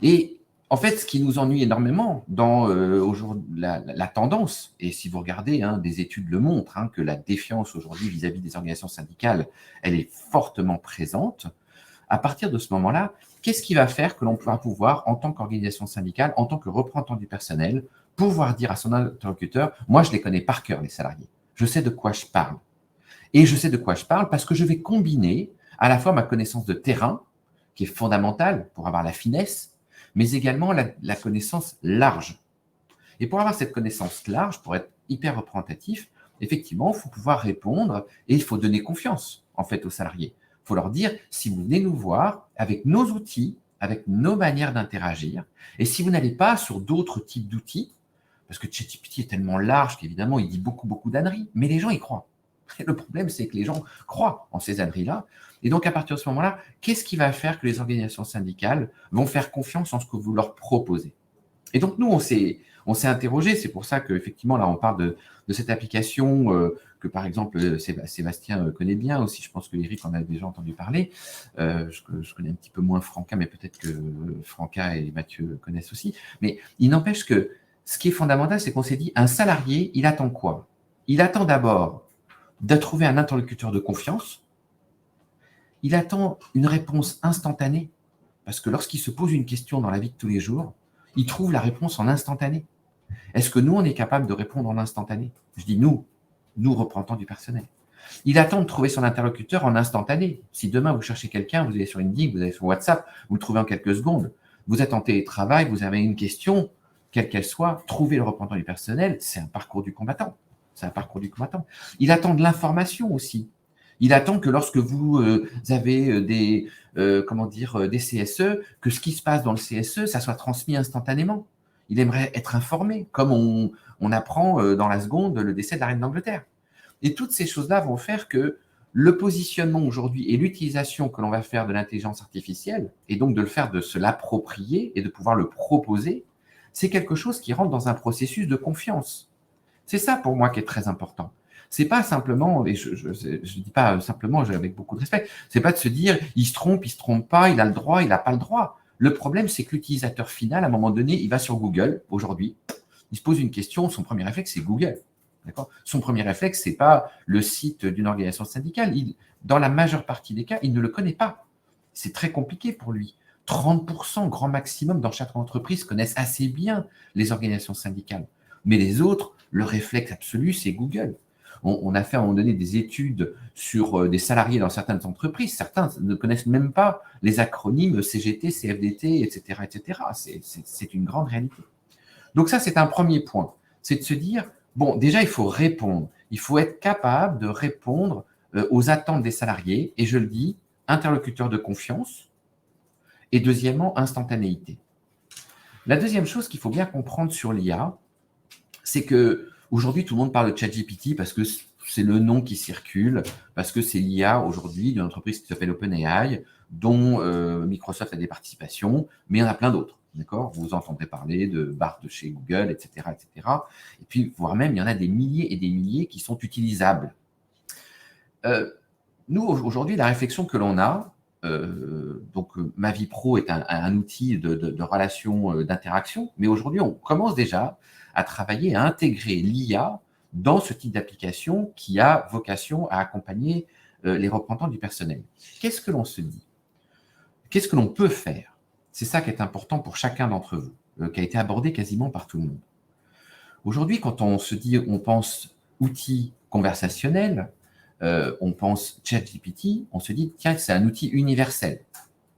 Et en fait, ce qui nous ennuie énormément dans aujourd'hui la tendance, et si vous regardez, des études le montrent, que la défiance aujourd'hui vis-à-vis des organisations syndicales, elle est fortement présente. À partir de ce moment-là, qu'est-ce qui va faire que l'on va pouvoir, en tant qu'organisation syndicale, en tant que représentant du personnel, pouvoir dire à son interlocuteur, moi je les connais par cœur, les salariés, je sais de quoi je parle. Et je sais de quoi je parle parce que je vais combiner à la fois ma connaissance de terrain, qui est fondamentale pour avoir la finesse, mais également la connaissance large. Et pour avoir cette connaissance large, pour être hyper représentatif, effectivement, il faut pouvoir répondre et il faut donner confiance, en fait, aux salariés. Il faut leur dire, si vous venez nous voir avec nos outils, avec nos manières d'interagir, et si vous n'allez pas sur d'autres types d'outils, parce que ChatGPT est tellement large qu'évidemment, il dit beaucoup d'âneries, mais les gens y croient. Et le problème, c'est que les gens croient en ces âneries-là. Et donc, à partir de ce moment-là, qu'est-ce qui va faire que les organisations syndicales vont faire confiance en ce que vous leur proposez? Et donc, nous, on s'est interrogé. C'est pour ça qu'effectivement, là, on parle de cette application que, par exemple, Sébastien connaît bien aussi. Je pense que Eric en a déjà entendu parler. Je connais un petit peu moins Franca, mais peut-être que Franca et Mathieu connaissent aussi. Mais il n'empêche que ce qui est fondamental, c'est qu'on s'est dit, un salarié, il attend quoi? Il attend d'abord de trouver un interlocuteur de confiance. Il attend une réponse instantanée, parce que lorsqu'il se pose une question dans la vie de tous les jours, il trouve la réponse en instantané. Est-ce que nous, on est capable de répondre en instantané? Je dis nous représentants du personnel. Il attend de trouver son interlocuteur en instantané. Si demain, vous cherchez quelqu'un, vous allez sur LinkedIn, vous allez sur WhatsApp, vous le trouvez en quelques secondes. Vous êtes en télétravail, vous avez une question, quelle qu'elle soit, trouver le représentant du personnel, c'est un parcours du combattant. Il attend de l'information aussi. Il attend que lorsque vous avez des CSE, que ce qui se passe dans le CSE, ça soit transmis instantanément. Il aimerait être informé, comme on apprend dans la seconde le décès de la reine d'Angleterre. Et toutes ces choses-là vont faire que le positionnement aujourd'hui et l'utilisation que l'on va faire de l'intelligence artificielle, et donc de le faire, de se l'approprier et de pouvoir le proposer, c'est quelque chose qui rentre dans un processus de confiance. C'est ça pour moi qui est très important. C'est pas simplement, et je dis pas simplement avec beaucoup de respect, c'est pas de se dire il se trompe pas, il a le droit, il n'a pas le droit. Le problème, c'est que l'utilisateur final, à un moment donné, il va sur Google aujourd'hui, il se pose une question, son premier réflexe, c'est Google. D'accord ? Son premier réflexe, c'est pas le site d'une organisation syndicale. Dans la majeure partie des cas, il ne le connaît pas. C'est très compliqué pour lui. 30% grand maximum dans chaque entreprise connaissent assez bien les organisations syndicales. Mais les autres, le réflexe absolu, c'est Google. On a fait à un moment donné des études sur des salariés dans certaines entreprises. Certains ne connaissent même pas les acronymes CGT, CFDT, etc. etc. C'est une grande réalité. Donc ça, c'est un premier point. C'est de se dire, bon, déjà, il faut répondre. Il faut être capable de répondre aux attentes des salariés. Et je le dis, interlocuteur de confiance. Et deuxièmement, instantanéité. La deuxième chose qu'il faut bien comprendre sur l'IA, c'est que aujourd'hui, tout le monde parle de ChatGPT parce que c'est le nom qui circule, parce que c'est l'IA aujourd'hui d'une entreprise qui s'appelle OpenAI, dont Microsoft a des participations, mais il y en a plein d'autres. D'accord ? Vous entendrez parler de Bard de chez Google, etc., etc. Et puis, voire même, il y en a des milliers et des milliers qui sont utilisables. Nous, aujourd'hui, la réflexion que l'on a, donc Ma Vie Pro est un outil de relation, d'interaction, mais aujourd'hui, on commence déjà à travailler, à intégrer l'IA dans ce type d'application qui a vocation à accompagner les représentants du personnel. Qu'est-ce que l'on se dit? Qu'est-ce que l'on peut faire? C'est ça qui est important pour chacun d'entre vous, qui a été abordé quasiment par tout le monde. Aujourd'hui, quand on se dit, on pense outils conversationnels, on pense ChatGPT, on se dit, tiens, c'est un outil universel.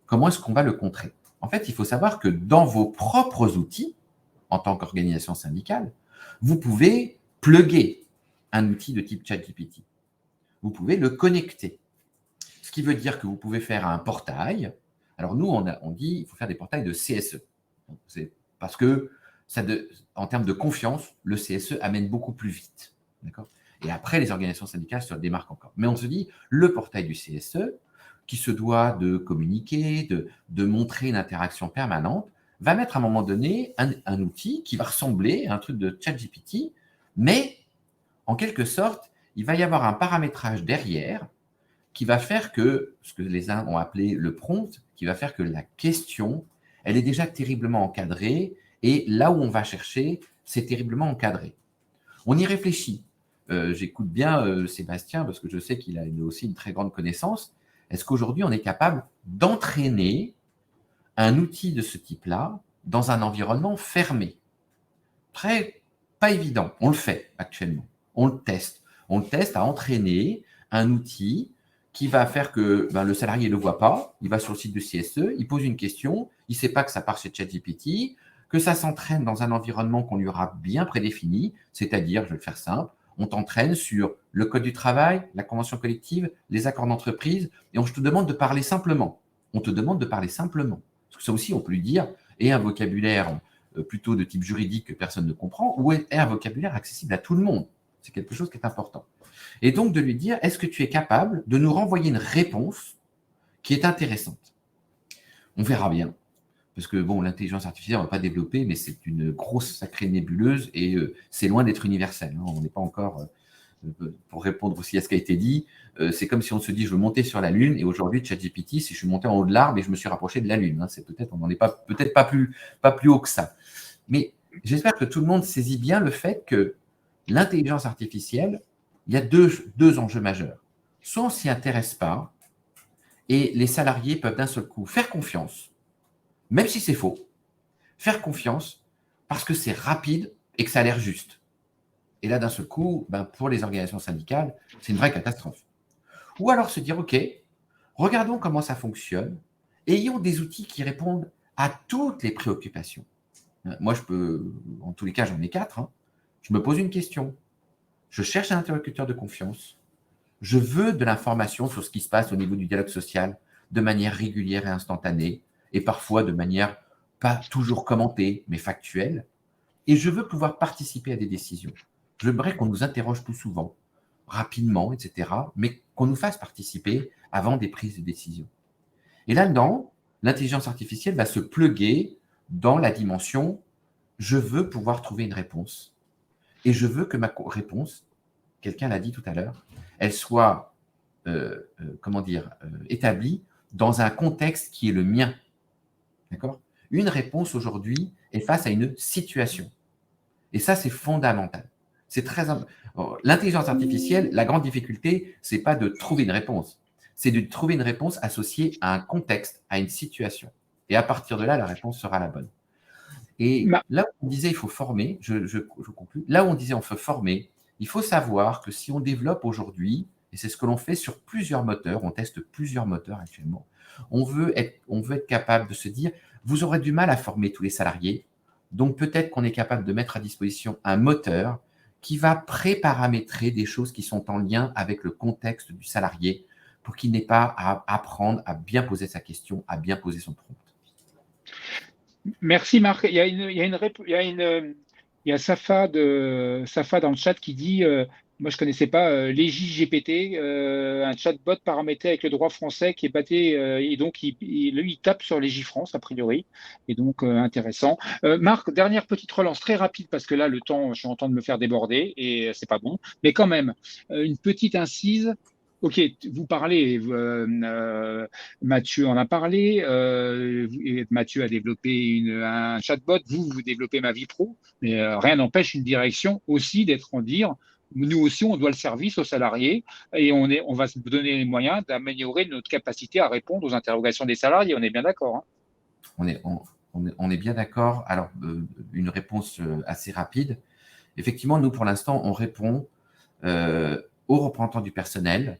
Comment est-ce qu'on va le contrer? En fait, il faut savoir que dans vos propres outils, en tant qu'organisation syndicale, vous pouved plugger un outil de type ChatGPT. Vous pouvez le connecter. Ce qui veut dire que vous pouvez faire un portail. Alors nous, on dit qu'il faut faire des portails de CSE. C'est parce que, en termes de confiance, le CSE amène beaucoup plus vite. D'accord ? Et après, les organisations syndicales se démarquent encore. Mais on se dit, le portail du CSE, qui se doit de communiquer, de montrer une interaction permanente, va mettre à un moment donné un outil qui va ressembler à un truc de ChatGPT, mais en quelque sorte, il va y avoir un paramétrage derrière qui va faire que, ce que les uns ont appelé le prompt, qui va faire que la question, elle est déjà terriblement encadrée, et là où on va chercher, c'est terriblement encadré. On y réfléchit. J'écoute bien Sébastien, parce que je sais qu'il a aussi une très grande connaissance. Est-ce qu'aujourd'hui, on est capable d'entraîner un outil de ce type-là dans un environnement fermé? Pas évident. On le fait actuellement. On le teste. On le teste à entraîner un outil qui va faire que le salarié ne le voit pas. Il va sur le site du CSE, il pose une question, il ne sait pas que ça part chez ChatGPT, que ça s'entraîne dans un environnement qu'on lui aura bien prédéfini, c'est-à-dire, je vais le faire simple, on t'entraîne sur le code du travail, la convention collective, les accords d'entreprise, et on te demande de parler simplement. On te demande de parler simplement. Parce que ça aussi, on peut lui dire, et un vocabulaire plutôt de type juridique que personne ne comprend, ou est un vocabulaire accessible à tout le monde. C'est quelque chose qui est important. Et donc de lui dire, est-ce que tu es capable de nous renvoyer une réponse qui est intéressante? On verra bien. Parce que bon, l'intelligence artificielle, on ne va pas développer, mais c'est une grosse sacrée nébuleuse et c'est loin d'être universel. Hein. On n'est pas encore, pour répondre aussi à ce qui a été dit, c'est comme si on se dit, je veux monter sur la Lune, et aujourd'hui, ChatGPT, si je suis monté en haut de l'arbre et je me suis rapproché de la Lune, hein, c'est peut-être, on n'en est peut-être pas plus haut que ça. Mais j'espère que tout le monde saisit bien le fait que l'intelligence artificielle, il y a deux enjeux majeurs. Soit on ne s'y intéresse pas, et les salariés peuvent d'un seul coup faire confiance, même si c'est faux, faire confiance parce que c'est rapide et que ça a l'air juste. Et là, d'un seul coup, pour les organisations syndicales, c'est une vraie catastrophe. Ou alors se dire, OK, regardons comment ça fonctionne, ayons des outils qui répondent à toutes les préoccupations. Moi, en tous les cas, j'en ai 4. Hein. Je me pose une question. Je cherche un interlocuteur de confiance. Je veux de l'information sur ce qui se passe au niveau du dialogue social de manière régulière et instantanée, et parfois de manière pas toujours commentée, mais factuelle. Et je veux pouvoir participer à des décisions. J'aimerais qu'on nous interroge plus souvent, rapidement, etc., mais qu'on nous fasse participer avant des prises de décision. Et là-dedans, l'intelligence artificielle va se plugger dans la dimension « je veux pouvoir trouver une réponse ». Et je veux que ma réponse, quelqu'un l'a dit tout à l'heure, elle soit établie dans un contexte qui est le mien. D'accord ? Une réponse aujourd'hui est face à une situation. Et ça, c'est fondamental. C'est très L'intelligence artificielle, la grande difficulté, c'est pas de trouver une réponse. C'est de trouver une réponse associée à un contexte, à une situation. Et à partir de là, la réponse sera la bonne. Et là où on disait il faut former, je conclue, là où on disait on faut former, il faut savoir que si on développe aujourd'hui, et c'est ce que l'on fait sur plusieurs moteurs, on teste plusieurs moteurs actuellement, on veut être capable de se dire, vous aurez du mal à former tous les salariés, donc peut-être qu'on est capable de mettre à disposition un moteur qui va pré-paramétrer des choses qui sont en lien avec le contexte du salarié pour qu'il n'ait pas à apprendre à bien poser sa question, à bien poser son prompt. Merci Marc. Il y a Safa dans le chat qui dit moi je connaissais pas LegiGPT, un chatbot paramétré avec le droit français qui est batté et donc il tape sur LegiFrance a priori et donc intéressant. Marc, dernière petite relance très rapide parce que là le temps, je suis en train de me faire déborder et c'est pas bon, mais quand même une petite incise. Ok, vous parlez, Mathieu en a parlé, Mathieu a développé un chatbot, vous développez ma vie pro, mais rien n'empêche une direction aussi d'être en dire, nous aussi, on doit le service aux salariés et on va se donner les moyens d'améliorer notre capacité à répondre aux interrogations des salariés. On est bien d'accord, hein? On est bien d'accord. Alors, une réponse assez rapide. Effectivement, nous, pour l'instant, on répond aux représentants du personnel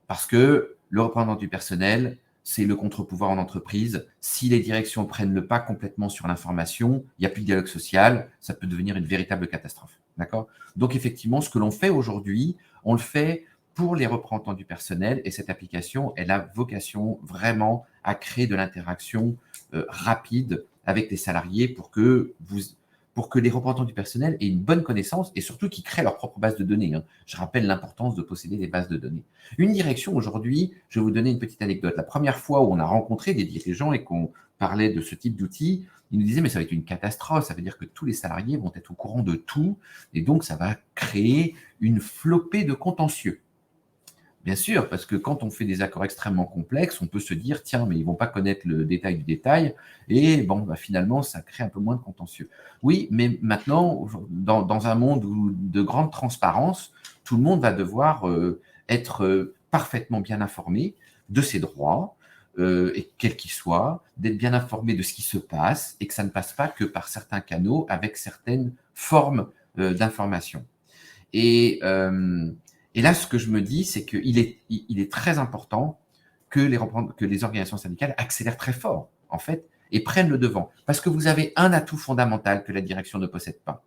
parce que le représentant du personnel, c'est le contre-pouvoir en entreprise. Si les directions prennent le pas complètement sur l'information, il n'y a plus de dialogue social, ça peut devenir une véritable catastrophe. D'accord? Donc, effectivement, ce que l'on fait aujourd'hui, on le fait pour les représentants du personnel et cette application, elle a vocation vraiment à créer de l'interaction rapide avec les salariés pour que les représentants du personnel aient une bonne connaissance et surtout qu'ils créent leur propre base de données. Je rappelle l'importance de posséder des bases de données. Une direction aujourd'hui, je vais vous donner une petite anecdote. La première fois où on a rencontré des dirigeants et qu'on parlait de ce type d'outils, ils nous disaient mais ça va être une catastrophe, ça veut dire que tous les salariés vont être au courant de tout et donc ça va créer une flopée de contentieux. Bien sûr, parce que quand on fait des accords extrêmement complexes, on peut se dire, tiens, mais ils ne vont pas connaître le détail du détail, et bon, finalement, ça crée un peu moins de contentieux. Oui, mais maintenant, dans un monde de grande transparence, tout le monde va devoir être parfaitement bien informé de ses droits, et quels qu'ils soient, d'être bien informé de ce qui se passe, et que ça ne passe pas que par certains canaux avec certaines formes d'information. Et là, ce que je me dis, c'est qu'il est très important que les organisations syndicales accélèrent très fort, en fait, et prennent le devant. Parce que vous avez un atout fondamental que la direction ne possède pas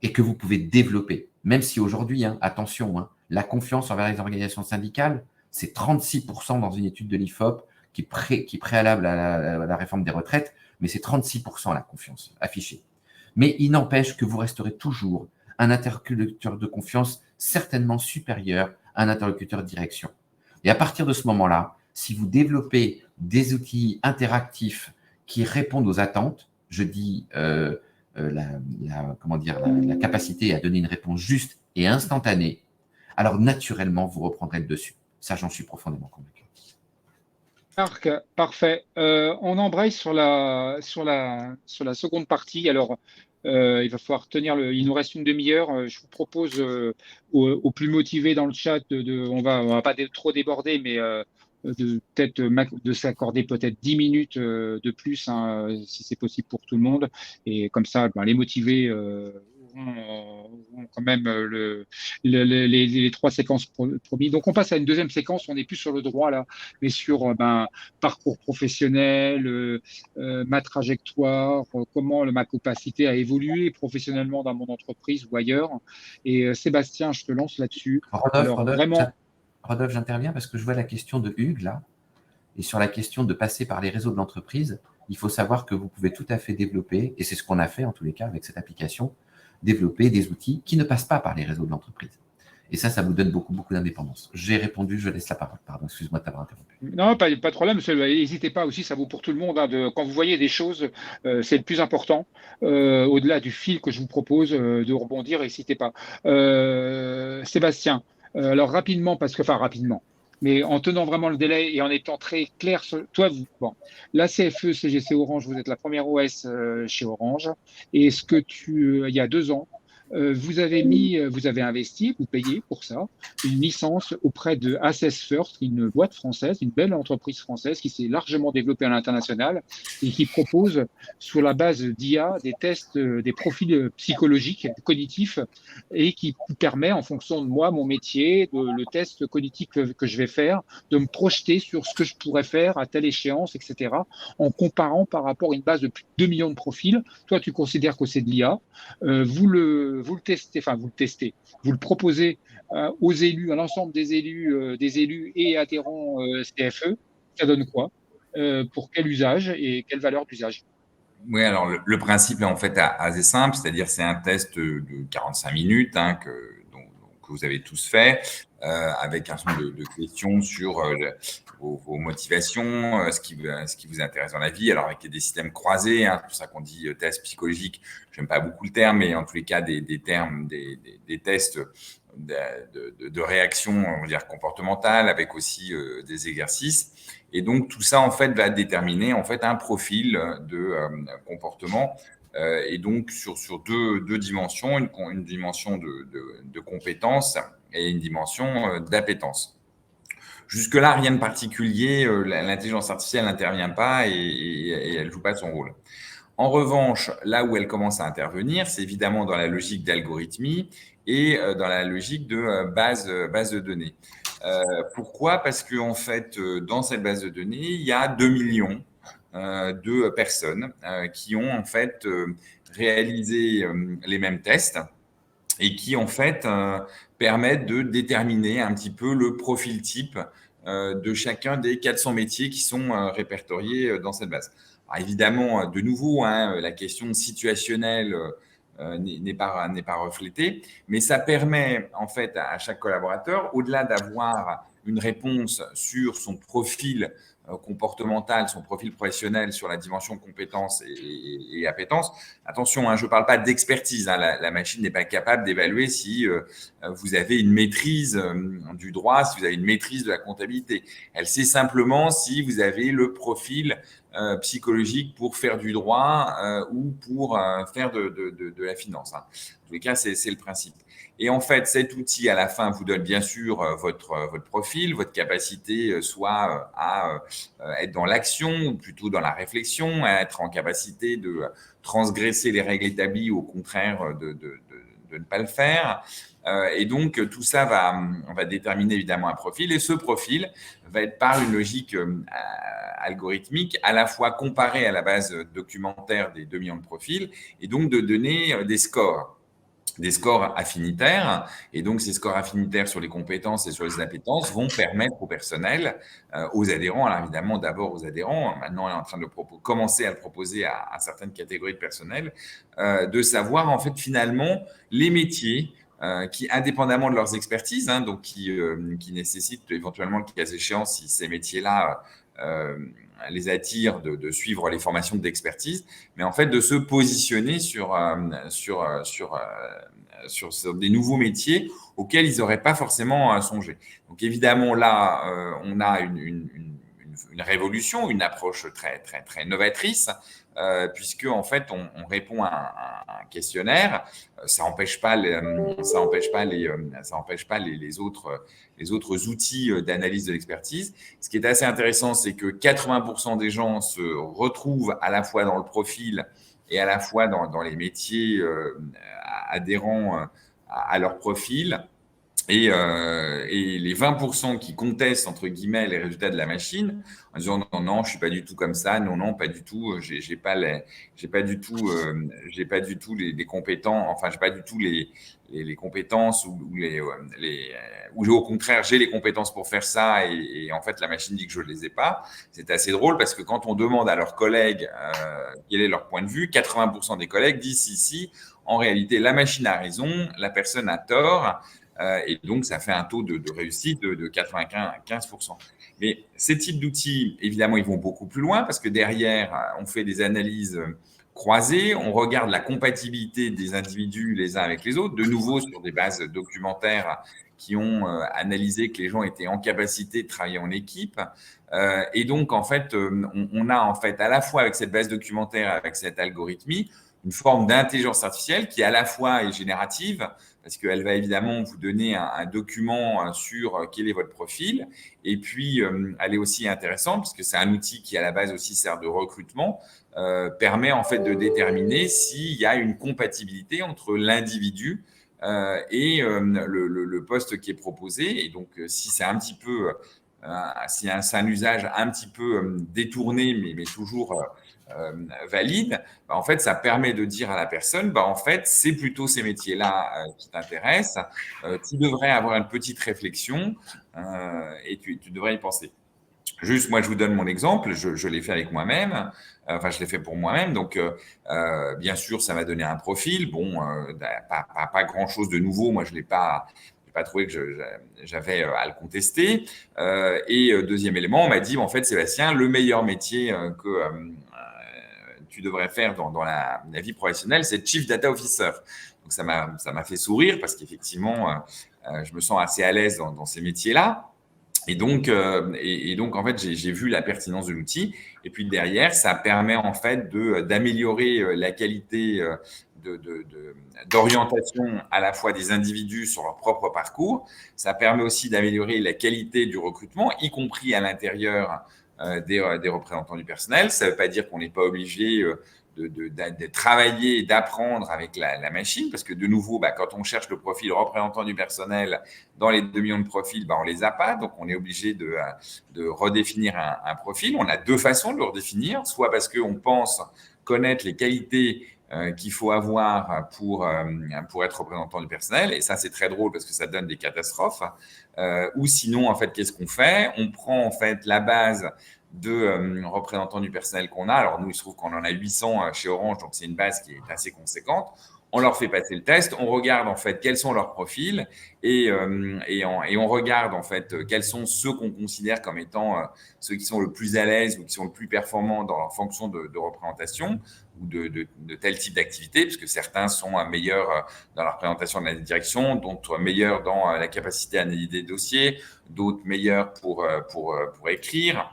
et que vous pouvez développer. Même si aujourd'hui, attention, la confiance envers les organisations syndicales, c'est 36% dans une étude de l'IFOP qui est préalable à la réforme des retraites, mais c'est 36% la confiance affichée. Mais il n'empêche que vous resterez toujours un interlocuteur de confiance certainement supérieur à un interlocuteur de direction. Et à partir de ce moment-là, si vous développez des outils interactifs qui répondent aux attentes, je dis la capacité à donner une réponse juste et instantanée, alors naturellement, vous reprendrez le dessus. Ça, j'en suis profondément convaincu. Marc, parfait. On embraye sur la seconde partie. Alors, il va falloir il nous reste une demi-heure. Je vous propose aux plus motivés dans le chat on va pas trop déborder, mais de s'accorder peut-être 10 minutes de plus, si c'est possible pour tout le monde. Et comme ça, les motivés auront quand même les 3 séquences promis. Donc, on passe à une deuxième séquence. On n'est plus sur le droit là, mais sur parcours professionnel, ma trajectoire, comment ma capacité à évoluer professionnellement dans mon entreprise ou ailleurs. Et Sébastien, je te lance là-dessus. Rodolphe, j'interviens parce que je vois la question de Hugues là. Et sur la question de passer par les réseaux de l'entreprise, il faut savoir que vous pouvez tout à fait développer, et c'est ce qu'on a fait en tous les cas avec cette application, développer des outils qui ne passent pas par les réseaux de l'entreprise. Et ça vous donne beaucoup, beaucoup d'indépendance. J'ai répondu, je laisse la parole. Pardon, excuse-moi de t'avoir interrompu. Non, pas de problème. N'hésitez pas aussi, ça vaut pour tout le monde. Quand vous voyez des choses, c'est le plus important. Au-delà du fil que je vous propose de rebondir, n'hésitez pas. Sébastien, alors rapidement, rapidement, mais en tenant vraiment le délai et en étant très clair sur toi, la CFE, CGC Orange, vous êtes la première OS chez Orange. Et il y a 2 ans, vous avez investi, vous payez pour ça, une licence auprès de Assess First, une boîte française, une belle entreprise française qui s'est largement développée à l'international et qui propose, sur la base d'IA, des tests, des profils psychologiques, cognitifs, et qui permet, en fonction de moi, mon métier, le test cognitif que je vais faire, de me projeter sur ce que je pourrais faire à telle échéance, etc., en comparant par rapport à une base de plus de 2 millions de profils. Toi, tu considères que c'est de l'IA. Vous le testez, vous le proposez aux élus, à l'ensemble des élus et adhérents CFE. Ça donne quoi? Pour quel usage et quelle valeur d'usage? Oui, alors le principe est en fait assez simple, c'est-à-dire c'est un test de 45 minutes que vous avez tous fait, avec un certain nombre de questions sur vos motivations, ce qui vous intéresse dans la vie, alors avec des systèmes croisés, c'est pour ça qu'on dit test psychologique. J'aime pas beaucoup le terme, mais en tous les cas des tests de réaction, on va dire comportementale, avec aussi des exercices. Et donc tout ça en fait va déterminer en fait un profil de comportement et donc sur deux dimensions, une dimension de compétence et une dimension d'appétence. Jusque-là, rien de particulier, l'intelligence artificielle n'intervient pas et elle ne joue pas son rôle. En revanche, là où elle commence à intervenir, c'est évidemment dans la logique d'algorithmie et dans la logique de base de données. Pourquoi? Parce qu'en fait, dans cette base de données, il y a 2 millions de personnes qui ont en fait réalisé les mêmes tests et qui en fait permettent de déterminer un petit peu le profil type de chacun des 400 métiers qui sont répertoriés dans cette base. Alors évidemment, de nouveau, la question situationnelle n'est pas reflétée, mais ça permet en fait à chaque collaborateur, au-delà d'avoir une réponse sur son profil comportemental, son profil professionnel sur la dimension compétence et appétence. Attention, je ne parle pas d'expertise. La machine n'est pas capable d'évaluer si vous avez une maîtrise du droit, si vous avez une maîtrise de la comptabilité. Elle sait simplement si vous avez le profil psychologique pour faire du droit ou pour faire de la finance. En tous les cas, c'est le principe. Et en fait, cet outil, à la fin, vous donne bien sûr votre profil, votre capacité soit à être dans l'action ou plutôt dans la réflexion, à être en capacité de transgresser les règles établies ou au contraire de ne pas le faire. Et donc, tout ça va déterminer évidemment un profil. Et ce profil va être par une logique algorithmique à la fois comparé à la base documentaire des 2 millions de profils et donc de donner des scores affinitaires. Et donc, ces scores affinitaires sur les compétences et sur les appétences vont permettre au personnel, aux adhérents, alors évidemment d'abord aux adhérents, maintenant on est en train de commencer à le proposer à certaines catégories de personnel, de savoir en fait finalement les métiers qui, indépendamment de leurs expertises, donc qui nécessitent éventuellement, le cas échéant, si ces métiers-là les attirent, de suivre les formations d'expertise, mais en fait de se positionner sur des nouveaux métiers auxquels ils n'auraient pas forcément songé. Donc évidemment, là, on a une révolution, une approche très, très, très novatrice, puisque en fait, on répond à un questionnaire. Ça n'empêche pas les autres outils d'analyse de l'expertise. Ce qui est assez intéressant, c'est que 80% des gens se retrouvent à la fois dans le profil et à la fois dans les métiers adhérents à leur profil. Et les 20% qui contestent, entre guillemets, les résultats de la machine, en disant non, je suis pas du tout comme ça, non, pas du tout, j'ai pas du tout les compétences, enfin, j'ai pas du tout les compétences ou au contraire, j'ai les compétences pour faire ça et en fait, la machine dit que je les ai pas. C'est assez drôle parce que quand on demande à leurs collègues quel est leur point de vue, 80% des collègues disent si, en réalité, la machine a raison, la personne a tort. Et donc, ça fait un taux de réussite de 95%. Mais ces types d'outils, évidemment, ils vont beaucoup plus loin parce que derrière, on fait des analyses croisées, on regarde la compatibilité des individus les uns avec les autres, de nouveau sur des bases documentaires qui ont analysé que les gens étaient en capacité de travailler en équipe. Et donc, en fait, on a en fait à la fois avec cette base documentaire, avec cette algorithmie, une forme d'intelligence artificielle qui à la fois est générative, parce qu'elle va évidemment vous donner un document sur quel est votre profil. Et puis, elle est aussi intéressante, parce que c'est un outil qui, à la base, aussi sert de recrutement, permet en fait de déterminer s'il y a une compatibilité entre l'individu et le poste qui est proposé. Et donc, si c'est un petit peu, si c'est un usage un petit peu détourné, mais toujours valide, en fait, ça permet de dire à la personne, en fait, c'est plutôt ces métiers-là qui t'intéressent. Tu devrais avoir une petite réflexion et tu devrais y penser. Juste, moi, je vous donne mon exemple. Je l'ai fait avec moi-même. Enfin, je l'ai fait pour moi-même. Donc, bien sûr, ça m'a donné un profil. Bon, pas grand-chose de nouveau. Moi, je n'ai pas trouvé que j'avais à le contester. Et deuxième élément, on m'a dit, en fait, Sébastien, le meilleur métier que tu devrais faire dans la vie professionnelle, c'est Chief Data Officer. Donc, ça m'a fait sourire parce qu'effectivement, je me sens assez à l'aise dans ces métiers-là. Et donc, en fait, j'ai vu la pertinence de l'outil. Et puis derrière, ça permet en fait d'améliorer la qualité d'orientation à la fois des individus sur leur propre parcours. Ça permet aussi d'améliorer la qualité du recrutement, y compris à l'intérieur des représentants du personnel. Ça ne veut pas dire qu'on n'est pas obligé de travailler et d'apprendre avec la machine, parce que de nouveau, quand on cherche le profil représentant du personnel dans les 2 millions de profils, on ne les a pas, donc on est obligé de redéfinir un profil. On a 2 façons de le redéfinir, soit parce qu'on pense connaître les qualités qu'il faut avoir pour être représentant du personnel, et ça c'est très drôle parce que ça donne des catastrophes, ou sinon en fait qu'est-ce qu'on fait? On prend en fait la base de représentants du personnel qu'on a. Alors nous, il se trouve qu'on en a 800 chez Orange, donc c'est une base qui est assez conséquente. On leur fait passer le test, on regarde en fait quels sont leurs profils et on regarde en fait quels sont ceux qu'on considère comme étant ceux qui sont le plus à l'aise ou qui sont le plus performants dans leur fonction de représentation ou de tel type d'activité, puisque certains sont meilleurs dans la représentation de la direction, d'autres meilleurs dans la capacité à analyser des dossiers, d'autres meilleurs pour écrire.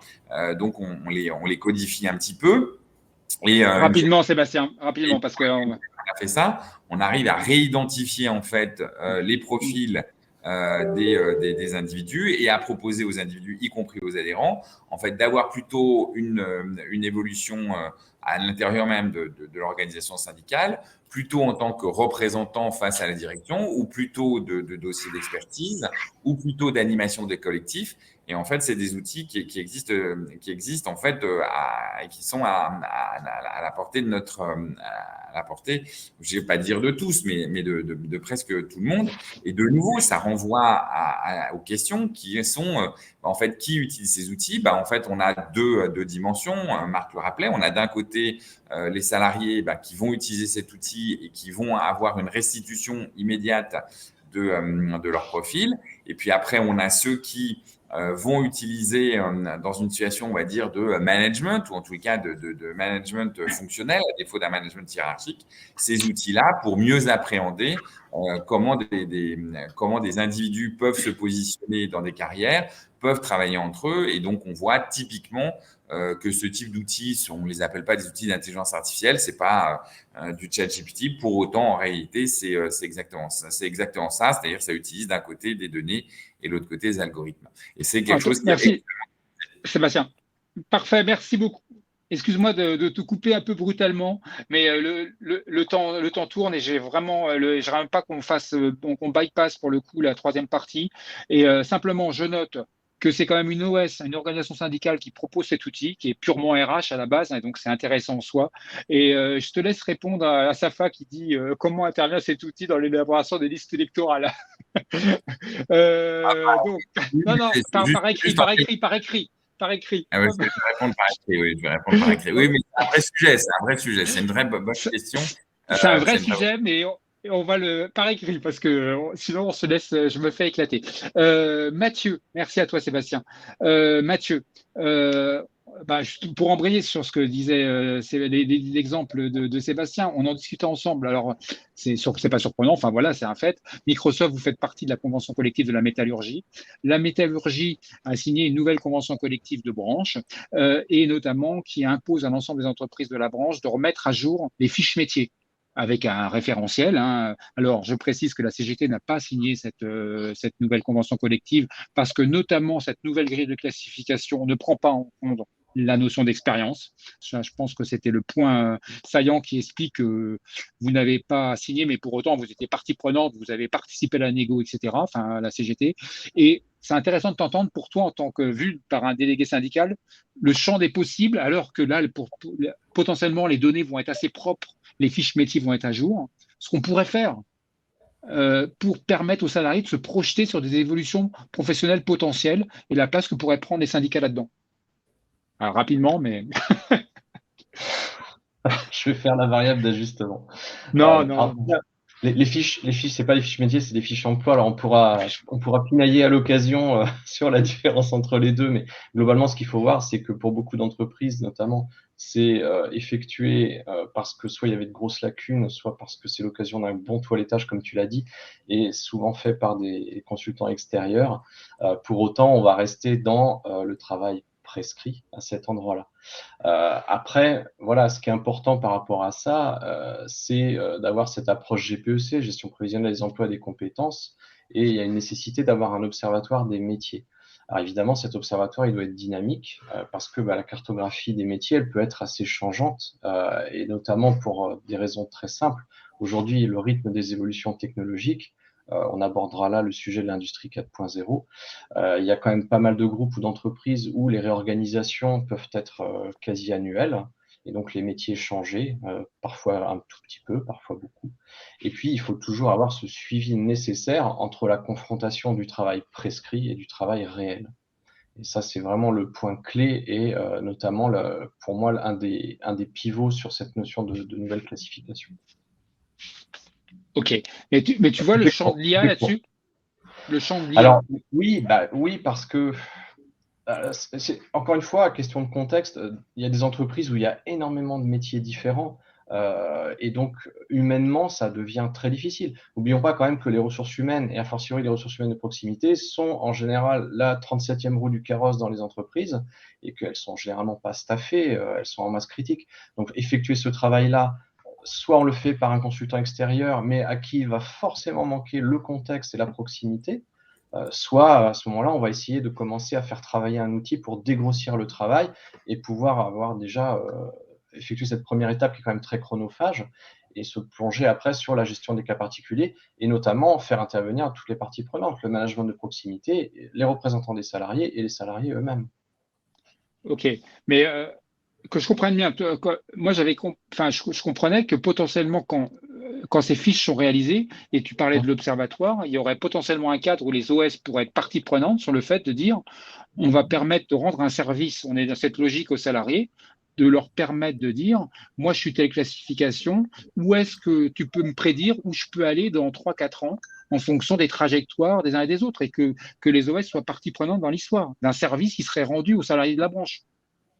Donc, on les codifie un petit peu. Et rapidement, Sébastien, rapidement, parce que on a fait ça, on arrive à réidentifier en fait les profils des individus et à proposer aux individus, y compris aux adhérents, en fait, d'avoir plutôt une évolution à l'intérieur même de l'organisation syndicale, plutôt en tant que représentant face à la direction, ou plutôt de dossiers d'expertise, ou plutôt d'animation des collectifs. Et en fait, c'est des outils qui existent en fait et qui sont à la portée de notre, à la portée, je ne vais pas dire de tous, mais de presque tout le monde. Et de nouveau, ça renvoie aux questions qui sont, en fait, qui utilise ces outils? En fait, on a deux dimensions. Marc le rappelait. On a d'un côté les salariés qui vont utiliser cet outil et qui vont avoir une restitution immédiate de leur profil. Et puis après, on a ceux qui vont utiliser dans une situation, on va dire, de management, ou en tout cas de management fonctionnel, à défaut d'un management hiérarchique, ces outils-là pour mieux appréhender comment des individus peuvent se positionner dans des carrières, peuvent travailler entre eux. Et donc, on voit typiquement que ce type d'outils, on ne les appelle pas des outils d'intelligence artificielle, ce n'est pas du ChatGPT. Pour autant, en réalité, c'est exactement ça. C'est exactement ça, c'est-à-dire que ça utilise d'un côté des données et de l'autre côté des algorithmes. Et c'est quelque chose qui… Merci, Sébastien. Parfait, merci beaucoup. Excuse-moi de te couper un peu brutalement, mais le temps tourne et je ne même pas qu'on bypass pour le coup la troisième partie. Et simplement, je note que c'est quand même une OS, une organisation syndicale qui propose cet outil, qui est purement RH à la base, et donc c'est intéressant en soi. Et je te laisse répondre à Safa qui dit comment intervient cet outil dans l'élaboration des listes électorales. Donc, non, par écrit. Ah ouais, je vais répondre par écrit, oui, je vais répondre par écrit. Oui, mais c'est un vrai sujet, c'est une vraie bonne question. C'est un vrai sujet, mais on va le par écrit parce que sinon on se laisse, je me fais éclater. Mathieu, merci à toi Sébastien. Mathieu, pour embrayer sur ce que disait l'exemple de Sébastien, on en discutait ensemble. Alors c'est pas surprenant, enfin voilà, c'est un fait. Microsoft, vous faites partie de la convention collective de la métallurgie. La métallurgie a signé une nouvelle convention collective de branche et notamment qui impose à l'ensemble des entreprises de la branche de remettre à jour les fiches métiers avec un référentiel. Alors, je précise que la CGT n'a pas signé cette nouvelle convention collective parce que notamment cette nouvelle grille de classification ne prend pas en compte la notion d'expérience. Je pense que c'était le point saillant qui explique que vous n'avez pas signé, mais pour autant, vous étiez partie prenante, vous avez participé à la négo, etc., enfin, à la CGT. Et c'est intéressant de t'entendre pour toi, en tant que vu par un délégué syndical, le champ des possibles, alors que là, potentiellement, les données vont être assez propres, les fiches métiers vont être à jour. Ce qu'on pourrait faire pour permettre aux salariés de se projeter sur des évolutions professionnelles potentielles et la place que pourraient prendre les syndicats là-dedans. Alors, rapidement, mais… Je vais faire la variable d'ajustement. Non. Les fiches, c'est pas les fiches métiers, c'est des fiches emploi. Alors, on pourra pinailler à l'occasion sur la différence entre les deux, mais globalement, ce qu'il faut voir, c'est que pour beaucoup d'entreprises, notamment, c'est effectué parce que soit il y avait de grosses lacunes, soit parce que c'est l'occasion d'un bon toilettage, comme tu l'as dit, et souvent fait par des consultants extérieurs. Pour autant, on va rester dans le travail prescrit à cet endroit-là. Après, voilà, ce qui est important par rapport à ça, c'est d'avoir cette approche GPEC, gestion prévisionnelle des emplois et des compétences, et il y a une nécessité d'avoir un observatoire des métiers. Alors évidemment, cet observatoire, il doit être dynamique parce que la cartographie des métiers, elle peut être assez changeante, et notamment pour des raisons très simples. Aujourd'hui, le rythme des évolutions technologiques, on abordera là le sujet de l'industrie 4.0. Il y a quand même pas mal de groupes ou d'entreprises où les réorganisations peuvent être quasi annuelles et donc les métiers changer, parfois un tout petit peu, parfois beaucoup. Et puis, il faut toujours avoir ce suivi nécessaire entre la confrontation du travail prescrit et du travail réel. Et ça, c'est vraiment le point clé et notamment, pour moi, un des pivots sur cette notion de nouvelle classification. Ok, mais tu vois le champ de l'IA là-dessus? Le champ de l'IA. Alors, oui, parce que encore une fois, question de contexte, il y a des entreprises où il y a énormément de métiers différents et donc humainement, ça devient très difficile. N'oublions pas quand même que les ressources humaines, et a fortiori les ressources humaines de proximité, sont en général la 37e roue du carrosse dans les entreprises et qu'elles sont généralement pas staffées, elles sont en masse critique. Donc effectuer ce travail-là, soit on le fait par un consultant extérieur, mais à qui il va forcément manquer le contexte et la proximité, soit à ce moment-là, on va essayer de commencer à faire travailler un outil pour dégrossir le travail et pouvoir avoir déjà effectué cette première étape qui est quand même très chronophage et se plonger après sur la gestion des cas particuliers et notamment faire intervenir toutes les parties prenantes, le management de proximité, les représentants des salariés et les salariés eux-mêmes. Ok, mais que je comprenne bien, moi je comprenais que potentiellement quand ces fiches sont réalisées, et tu parlais de l'observatoire, il y aurait potentiellement un cadre où les OS pourraient être partie prenante sur le fait de dire on va permettre de rendre un service, on est dans cette logique aux salariés, de leur permettre de dire moi je suis telle classification, où est-ce que tu peux me prédire où je peux aller dans 3-4 ans en fonction des trajectoires des uns et des autres, et que les OS soient partie prenante dans l'histoire d'un service qui serait rendu aux salariés de la branche.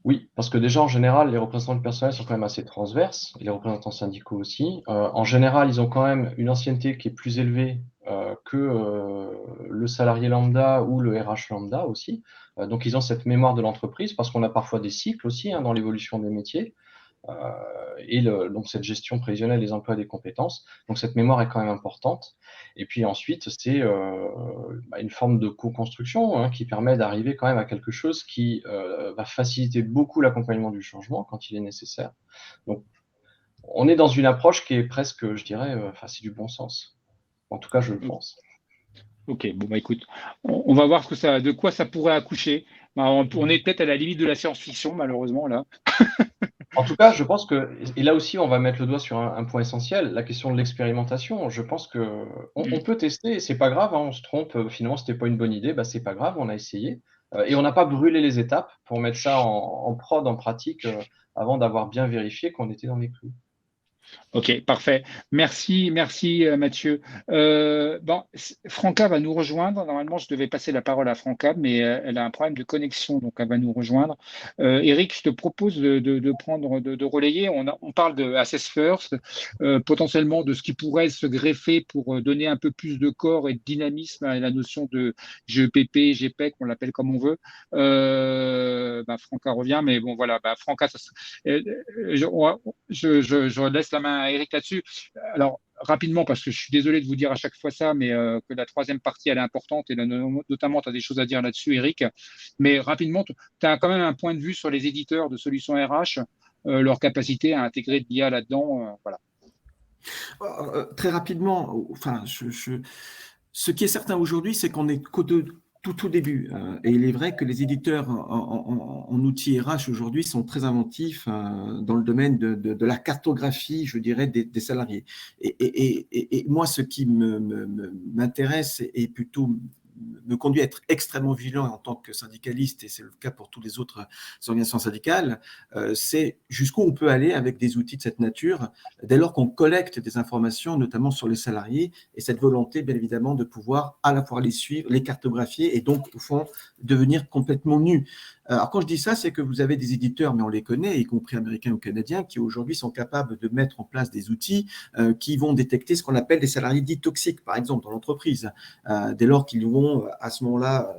Oui, parce que déjà, en général, les représentants du personnel sont quand même assez transverses, et les représentants syndicaux aussi. En général, ils ont quand même une ancienneté qui est plus élevée que le salarié lambda ou le RH lambda aussi. Donc, ils ont cette mémoire de l'entreprise, parce qu'on a parfois des cycles aussi dans l'évolution des métiers. Et donc cette gestion prévisionnelle des emplois et des compétences. Donc cette mémoire est quand même importante. Et puis ensuite, c'est une forme de co-construction qui permet d'arriver quand même à quelque chose qui va faciliter beaucoup l'accompagnement du changement quand il est nécessaire. Donc on est dans une approche qui est presque, je dirais, c'est du bon sens. En tout cas, je le pense. Ok, bon écoute, on va voir de quoi ça pourrait accoucher. On est peut-être à la limite de la science-fiction, malheureusement, là. En tout cas, je pense que, et là aussi, on va mettre le doigt sur un point essentiel, la question de l'expérimentation. Je pense que on peut tester, c'est pas grave, on se trompe, finalement, c'était pas une bonne idée, c'est pas grave, on a essayé. Et on n'a pas brûlé les étapes pour mettre ça en prod, en pratique, avant d'avoir bien vérifié qu'on était dans les clous. Ok, parfait. Merci Mathieu. Franca va nous rejoindre. Normalement, je devais passer la parole à Franca, mais elle a un problème de connexion, donc elle va nous rejoindre. Eric, je te propose de relayer. On parle de Assess First, potentiellement de ce qui pourrait se greffer pour donner un peu plus de corps et de dynamisme à la notion de GEPP, GPEC, on l'appelle comme on veut. Franca revient, mais bon voilà, Franca, je laisse la main à Eric là-dessus. Alors, rapidement, parce que je suis désolé de vous dire à chaque fois ça, mais que la troisième partie, elle est importante, et là, notamment, tu as des choses à dire là-dessus, Eric. Mais rapidement, tu as quand même un point de vue sur les éditeurs de solutions RH, leur capacité à intégrer de l'IA là-dedans. Voilà. Très rapidement, ce qui est certain aujourd'hui, c'est qu'on est qu'au tout début. Et il est vrai que les éditeurs en outils RH aujourd'hui sont très inventifs dans le domaine de la cartographie, je dirais, des salariés. Et moi, ce qui m'intéresse est plutôt me conduit à être extrêmement vigilant en tant que syndicaliste, et c'est le cas pour toutes les autres organisations syndicales, c'est jusqu'où on peut aller avec des outils de cette nature, dès lors qu'on collecte des informations, notamment sur les salariés, et cette volonté, bien évidemment, de pouvoir à la fois les suivre, les cartographier, et donc, au fond, devenir complètement nus. Alors, quand je dis ça, c'est que vous avez des éditeurs, mais on les connaît, y compris américains ou canadiens, qui aujourd'hui sont capables de mettre en place des outils qui vont détecter ce qu'on appelle des salariés dits toxiques, par exemple, dans l'entreprise. Dès lors qu'ils vont, à ce moment-là,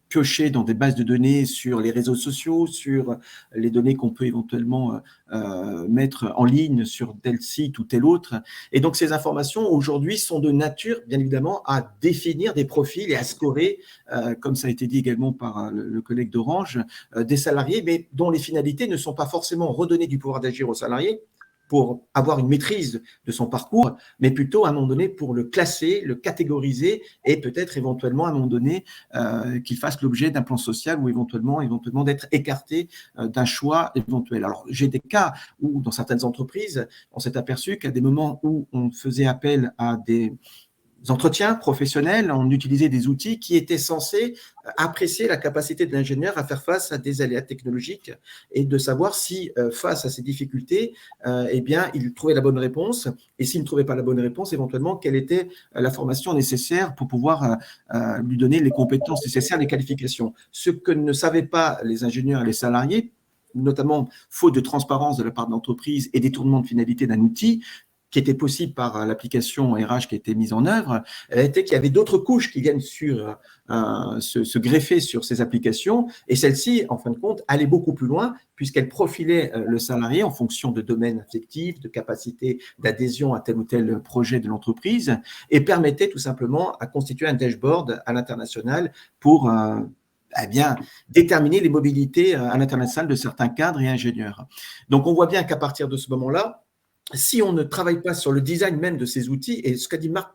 piocher dans des bases de données sur les réseaux sociaux, sur les données qu'on peut éventuellement mettre en ligne sur tel site ou tel autre. Et donc, ces informations, aujourd'hui, sont de nature, bien évidemment, à définir des profils et à scorer, comme ça a été dit également par le collègue d'Orange, des salariés, mais dont les finalités ne sont pas forcément redonner du pouvoir d'agir aux salariés, pour avoir une maîtrise de son parcours, mais plutôt à un moment donné pour le classer, le catégoriser et peut-être éventuellement à un moment donné qu'il fasse l'objet d'un plan social ou éventuellement d'être écarté d'un choix éventuel. Alors j'ai des cas où dans certaines entreprises, on s'est aperçu qu'à des moments où on faisait appel à des entretiens professionnels, on utilisait des outils qui étaient censés apprécier la capacité de l'ingénieur à faire face à des aléas technologiques et de savoir si, face à ces difficultés, eh bien, il trouvait la bonne réponse, et s'il ne trouvait pas la bonne réponse, éventuellement, quelle était la formation nécessaire pour pouvoir lui donner les compétences nécessaires, les qualifications. Ce que ne savaient pas les ingénieurs et les salariés, notamment faute de transparence de la part de l'entreprise et détournement de finalité d'un outil, qui était possible par l'application RH qui a été mise en œuvre, était qu'il y avait d'autres couches qui viennent se greffer sur ces applications, et celle-ci, en fin de compte, allait beaucoup plus loin, puisqu'elle profilait le salarié en fonction de domaines affectifs, de capacité d'adhésion à tel ou tel projet de l'entreprise, et permettait tout simplement à constituer un dashboard à l'international pour eh bien, déterminer les mobilités à l'international de certains cadres et ingénieurs. Donc, on voit bien qu'à partir de ce moment-là, si on ne travaille pas sur le design même de ces outils, et ce qu'a dit Marc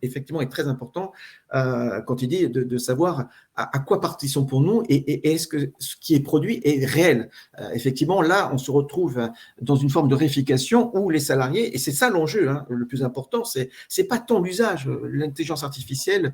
effectivement est très important quand il dit de savoir à quoi part ils sont pour nous et est-ce que ce qui est produit est réel. Effectivement, là, on se retrouve dans une forme de réification où les salariés, et c'est ça l'enjeu, hein, le plus important, c'est pas tant l'usage. L'intelligence artificielle,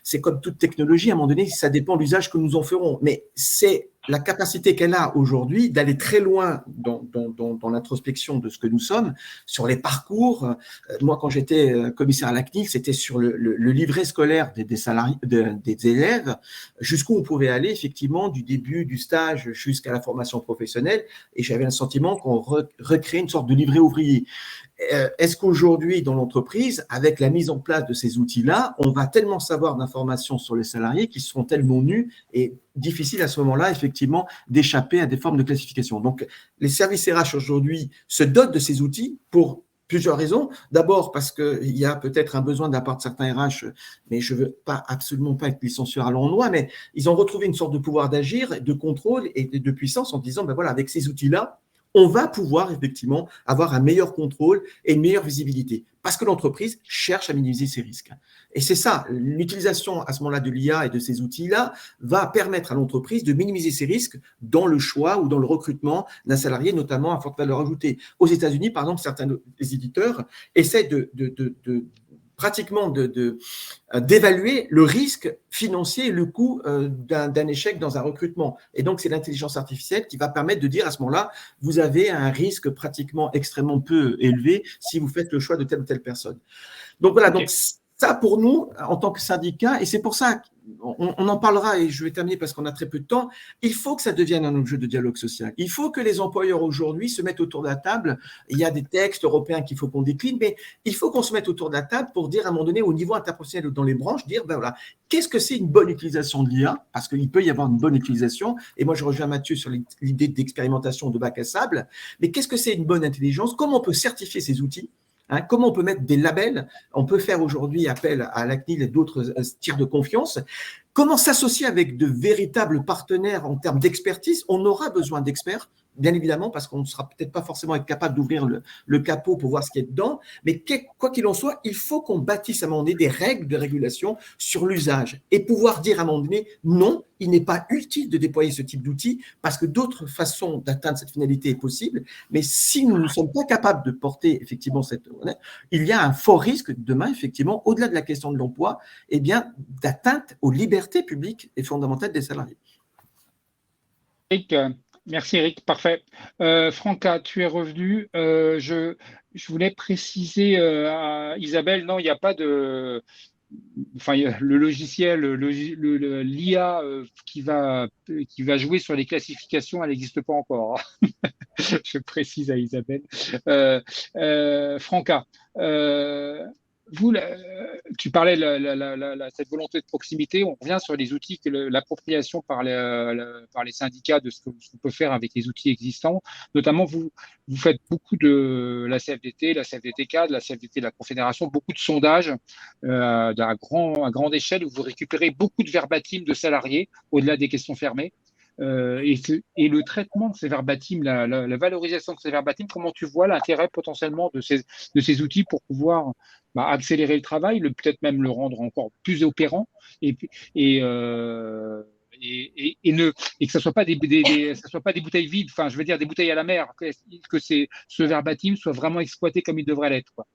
c'est comme toute technologie, à un moment donné, ça dépend de l'usage que nous en ferons. Mais c'est la capacité qu'elle a aujourd'hui d'aller très loin dans l'introspection de ce que nous sommes, sur les parcours. Moi, quand j'étais commissaire à la CNIL, c'était sur le livret scolaire des salariés, des élèves, jusqu'où on pouvait aller, effectivement, du début du stage jusqu'à la formation professionnelle. Et j'avais le sentiment qu'on recréait une sorte de livret ouvrier. Est-ce qu'aujourd'hui, dans l'entreprise, avec la mise en place de ces outils-là, on va tellement savoir d'informations sur les salariés qui seront tellement nus et difficile à ce moment-là, effectivement, d'échapper à des formes de classification. Donc, les services RH aujourd'hui se dotent de ces outils pour plusieurs raisons. D'abord, parce qu'il y a peut-être un besoin de la part de certains RH, mais je ne veux absolument pas être licencieux à en loi, mais ils ont retrouvé une sorte de pouvoir d'agir, de contrôle et de puissance en disant, ben voilà, avec ces outils-là, on va pouvoir effectivement avoir un meilleur contrôle et une meilleure visibilité parce que l'entreprise cherche à minimiser ses risques. Et c'est ça, l'utilisation à ce moment-là de l'IA et de ces outils-là va permettre à l'entreprise de minimiser ses risques dans le choix ou dans le recrutement d'un salarié, notamment à forte valeur ajoutée. Aux États-Unis, par exemple, certains des éditeurs essaient pratiquement d'évaluer le risque financier et le coût d'un échec dans un recrutement. Et donc, c'est l'intelligence artificielle qui va permettre de dire à ce moment-là, vous avez un risque pratiquement extrêmement peu élevé si vous faites le choix de telle ou telle personne. Donc voilà, donc ça pour nous, en tant que syndicat, et c'est pour ça on en parlera et je vais terminer parce qu'on a très peu de temps, il faut que ça devienne un objet de dialogue social. Il faut que les employeurs aujourd'hui se mettent autour de la table. Il y a des textes européens qu'il faut qu'on décline, mais il faut qu'on se mette autour de la table pour dire à un moment donné, au niveau interprofessionnel ou dans les branches, dire, ben voilà, qu'est-ce que c'est une bonne utilisation de l'IA? Parce qu'il peut y avoir une bonne utilisation. Et moi, je rejoins Mathieu sur l'idée d'expérimentation de bac à sable. Mais qu'est-ce que c'est une bonne intelligence? Comment on peut certifier ces outils? Comment on peut mettre des labels? On peut faire aujourd'hui appel à la CNIL et d'autres tiers de confiance. Comment s'associer avec de véritables partenaires en termes d'expertise? On aura besoin d'experts bien évidemment, parce qu'on ne sera peut-être pas forcément être capable d'ouvrir le capot pour voir ce qu'il y a dedans, mais quoi qu'il en soit, il faut qu'on bâtisse à un moment donné des règles de régulation sur l'usage et pouvoir dire à un moment donné, non, il n'est pas utile de déployer ce type d'outils parce que d'autres façons d'atteindre cette finalité est possible, mais si nous ne sommes pas capables de porter effectivement il y a un fort risque demain, effectivement, au-delà de la question de l'emploi, eh bien, d'atteinte aux libertés publiques et fondamentales des salariés. Eric, merci Eric, parfait. Franca, tu es revenu. Je voulais préciser à Isabelle, non, il n'y a pas de... Enfin, le logiciel, l'IA qui va jouer sur les classifications, elle n'existe pas encore. Je précise à Isabelle. Franca, tu parlais de cette volonté de proximité. On revient sur les outils, l'appropriation par les syndicats de ce qu'on peut faire avec les outils existants. Notamment, vous faites beaucoup de la CFDT, la CFDT-CAD, la CFDT de la Confédération, beaucoup de sondages à grande échelle où vous récupérez beaucoup de verbatim de salariés au-delà des questions fermées. Et le traitement de ces verbatim, la valorisation de ces verbatim, comment tu vois l'intérêt potentiellement de ces outils pour pouvoir accélérer le travail, peut-être même le rendre encore plus opérant et que ça soit pas ça soit pas des bouteilles vides, enfin je veux dire des bouteilles à la mer, que ce verbatim soit vraiment exploité comme il devrait l'être, quoi.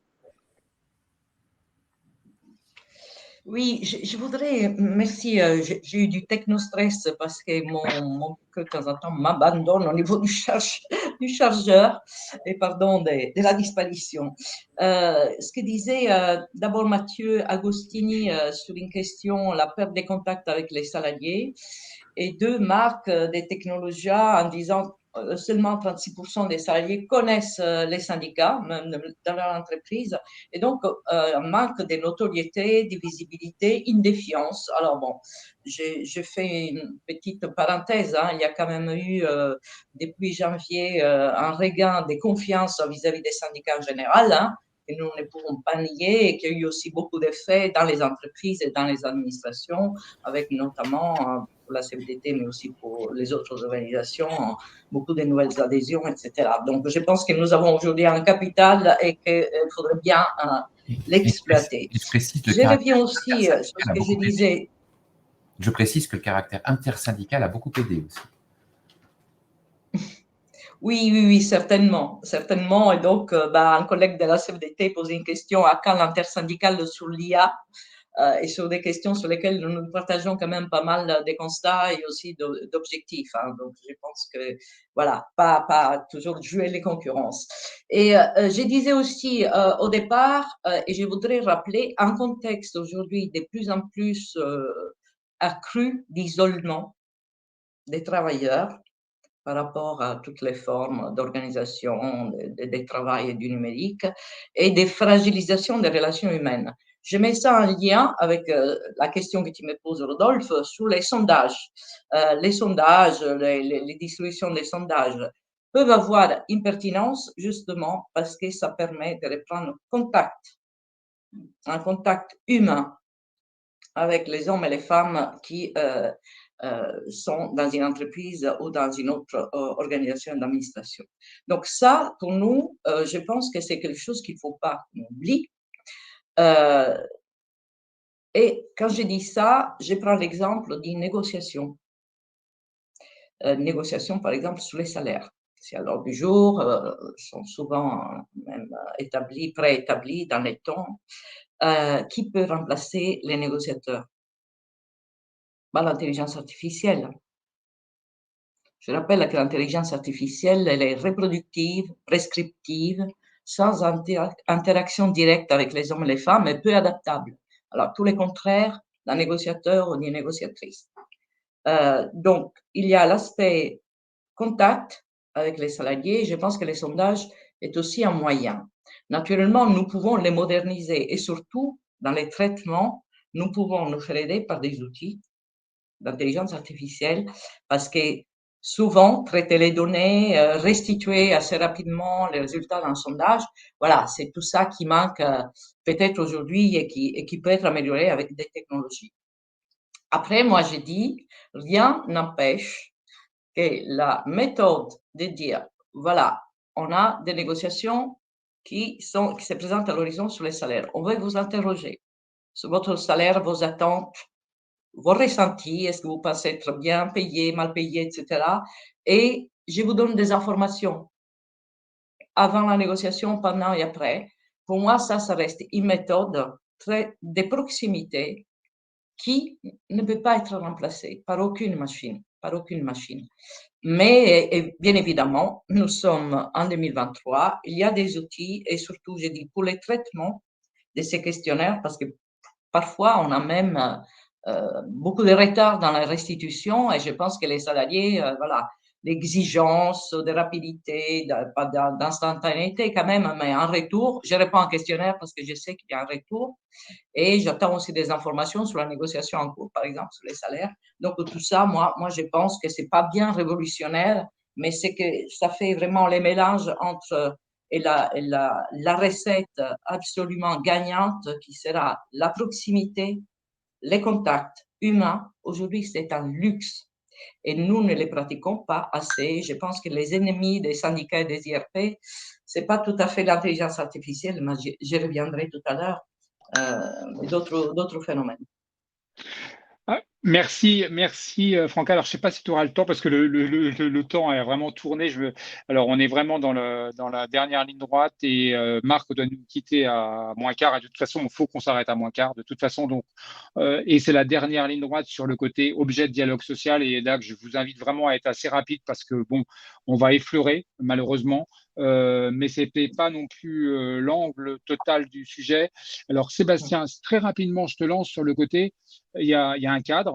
Oui, je voudrais, merci, j'ai eu du technostress parce que mon que de temps en temps m'abandonne au niveau du chargeur, et pardon, de la disparition. Ce que disait d'abord Mathieu Agostini sur une question, la perte des contacts avec les salariés, et deux, Marc des Technologies en disant seulement 36% des salariés connaissent les syndicats, même dans leur entreprise, et donc un manque de notoriété, de visibilité, une défiance. Alors bon, je fais une petite parenthèse, hein, il y a quand même eu depuis janvier un regain de confiance vis-à-vis des syndicats en général, hein, que nous ne pouvons pas nier, et qu'il y a eu aussi beaucoup d'effets dans les entreprises et dans les administrations, avec notamment pour la CFDT, mais aussi pour les autres organisations, beaucoup de nouvelles adhésions, etc. Donc, je pense que nous avons aujourd'hui un capital et qu'il faudrait bien l'exploiter. Je reviens aussi sur ce que je disais. Je précise que le caractère intersyndical a beaucoup aidé aussi. Oui, certainement. Et donc, un collègue de la CFDT posait une question à quand l'intersyndicale sur l'IA et sur des questions sur lesquelles nous partageons quand même pas mal de constats et aussi d'objectifs. Hein. Donc, je pense que, voilà, pas toujours jouer les concurrences. Et je disais aussi au départ, et je voudrais rappeler, un contexte aujourd'hui de plus en plus accru d'isolement des travailleurs par rapport à toutes les formes d'organisation, de travail et du numérique, et des fragilisations des relations humaines. Je mets ça en lien avec la question que tu me poses, Rodolphe, sur les sondages. Les sondages, les distributions des sondages peuvent avoir une pertinence justement parce que ça permet de reprendre un contact humain avec les hommes et les femmes qui sont dans une entreprise ou dans une autre organisation d'administration. Donc ça, pour nous, je pense que c'est quelque chose qu'il ne faut pas qu'on oublie. Et quand je dis ça, je prends l'exemple d'une négociation. Négociation, par exemple, sur les salaires. C'est à l'ordre du jour, sont souvent même préétablis dans les temps. Qui peut remplacer les négociateurs? L'intelligence artificielle. Je rappelle que l'intelligence artificielle, elle est reproductive, prescriptive, sans interaction directe avec les hommes et les femmes, et peu adaptable. Alors, tout le contraire d'un négociateur ou d'une négociatrice. Donc, il y a l'aspect contact avec les salariés. Je pense que les sondages est aussi un moyen. Naturellement, nous pouvons les moderniser et surtout, dans les traitements, nous pouvons nous faire aider par des outils d'intelligence artificielle parce que souvent, traiter les données, restituer assez rapidement les résultats d'un sondage, voilà, c'est tout ça qui manque peut-être aujourd'hui et qui peut être amélioré avec des technologies. Après, moi, j'ai dit, rien n'empêche que la méthode de dire, voilà, on a des négociations qui se présentent à l'horizon sur les salaires. On veut vous interroger sur votre salaire, vos attentes, vos ressentis, est-ce que vous pensez être bien payé, mal payé, etc. Et je vous donne des informations avant la négociation, pendant et après. Pour moi, ça reste une méthode de proximité qui ne peut pas être remplacée par aucune machine, par aucune machine. Mais bien évidemment, nous sommes en 2023, il y a des outils et surtout, je dis, pour le traitement de ces questionnaires, parce que parfois, on a même beaucoup de retard dans la restitution et je pense que les salariés, voilà, l'exigence de rapidité, pas d'instantanéité quand même, mais en retour, je réponds en questionnaire parce que je sais qu'il y a un retour et j'attends aussi des informations sur la négociation en cours, par exemple, sur les salaires. Donc, tout ça, moi je pense que c'est pas bien révolutionnaire, mais c'est que ça fait vraiment les mélanges entre la recette absolument gagnante qui sera la proximité, les contacts humains. Aujourd'hui, c'est un luxe et nous ne les pratiquons pas assez. Je pense que les ennemis des syndicats et des IRP, c'est pas tout à fait l'intelligence artificielle, mais je reviendrai tout à l'heure, d'autres phénomènes. Merci, Franca. Alors, je ne sais pas si tu auras le temps parce que le temps est vraiment tourné. Alors, on est vraiment dans la dernière ligne droite et Marc doit nous quitter à moins quart. Et de toute façon, il faut qu'on s'arrête à moins quart. De toute façon, donc, et c'est la dernière ligne droite sur le côté objet de dialogue social. Et là, je vous invite vraiment à être assez rapide parce que, bon, on va effleurer, malheureusement. Mais ce n'était pas non plus l'angle total du sujet. Alors, Sébastien, très rapidement, je te lance sur le côté. Il y a un cadre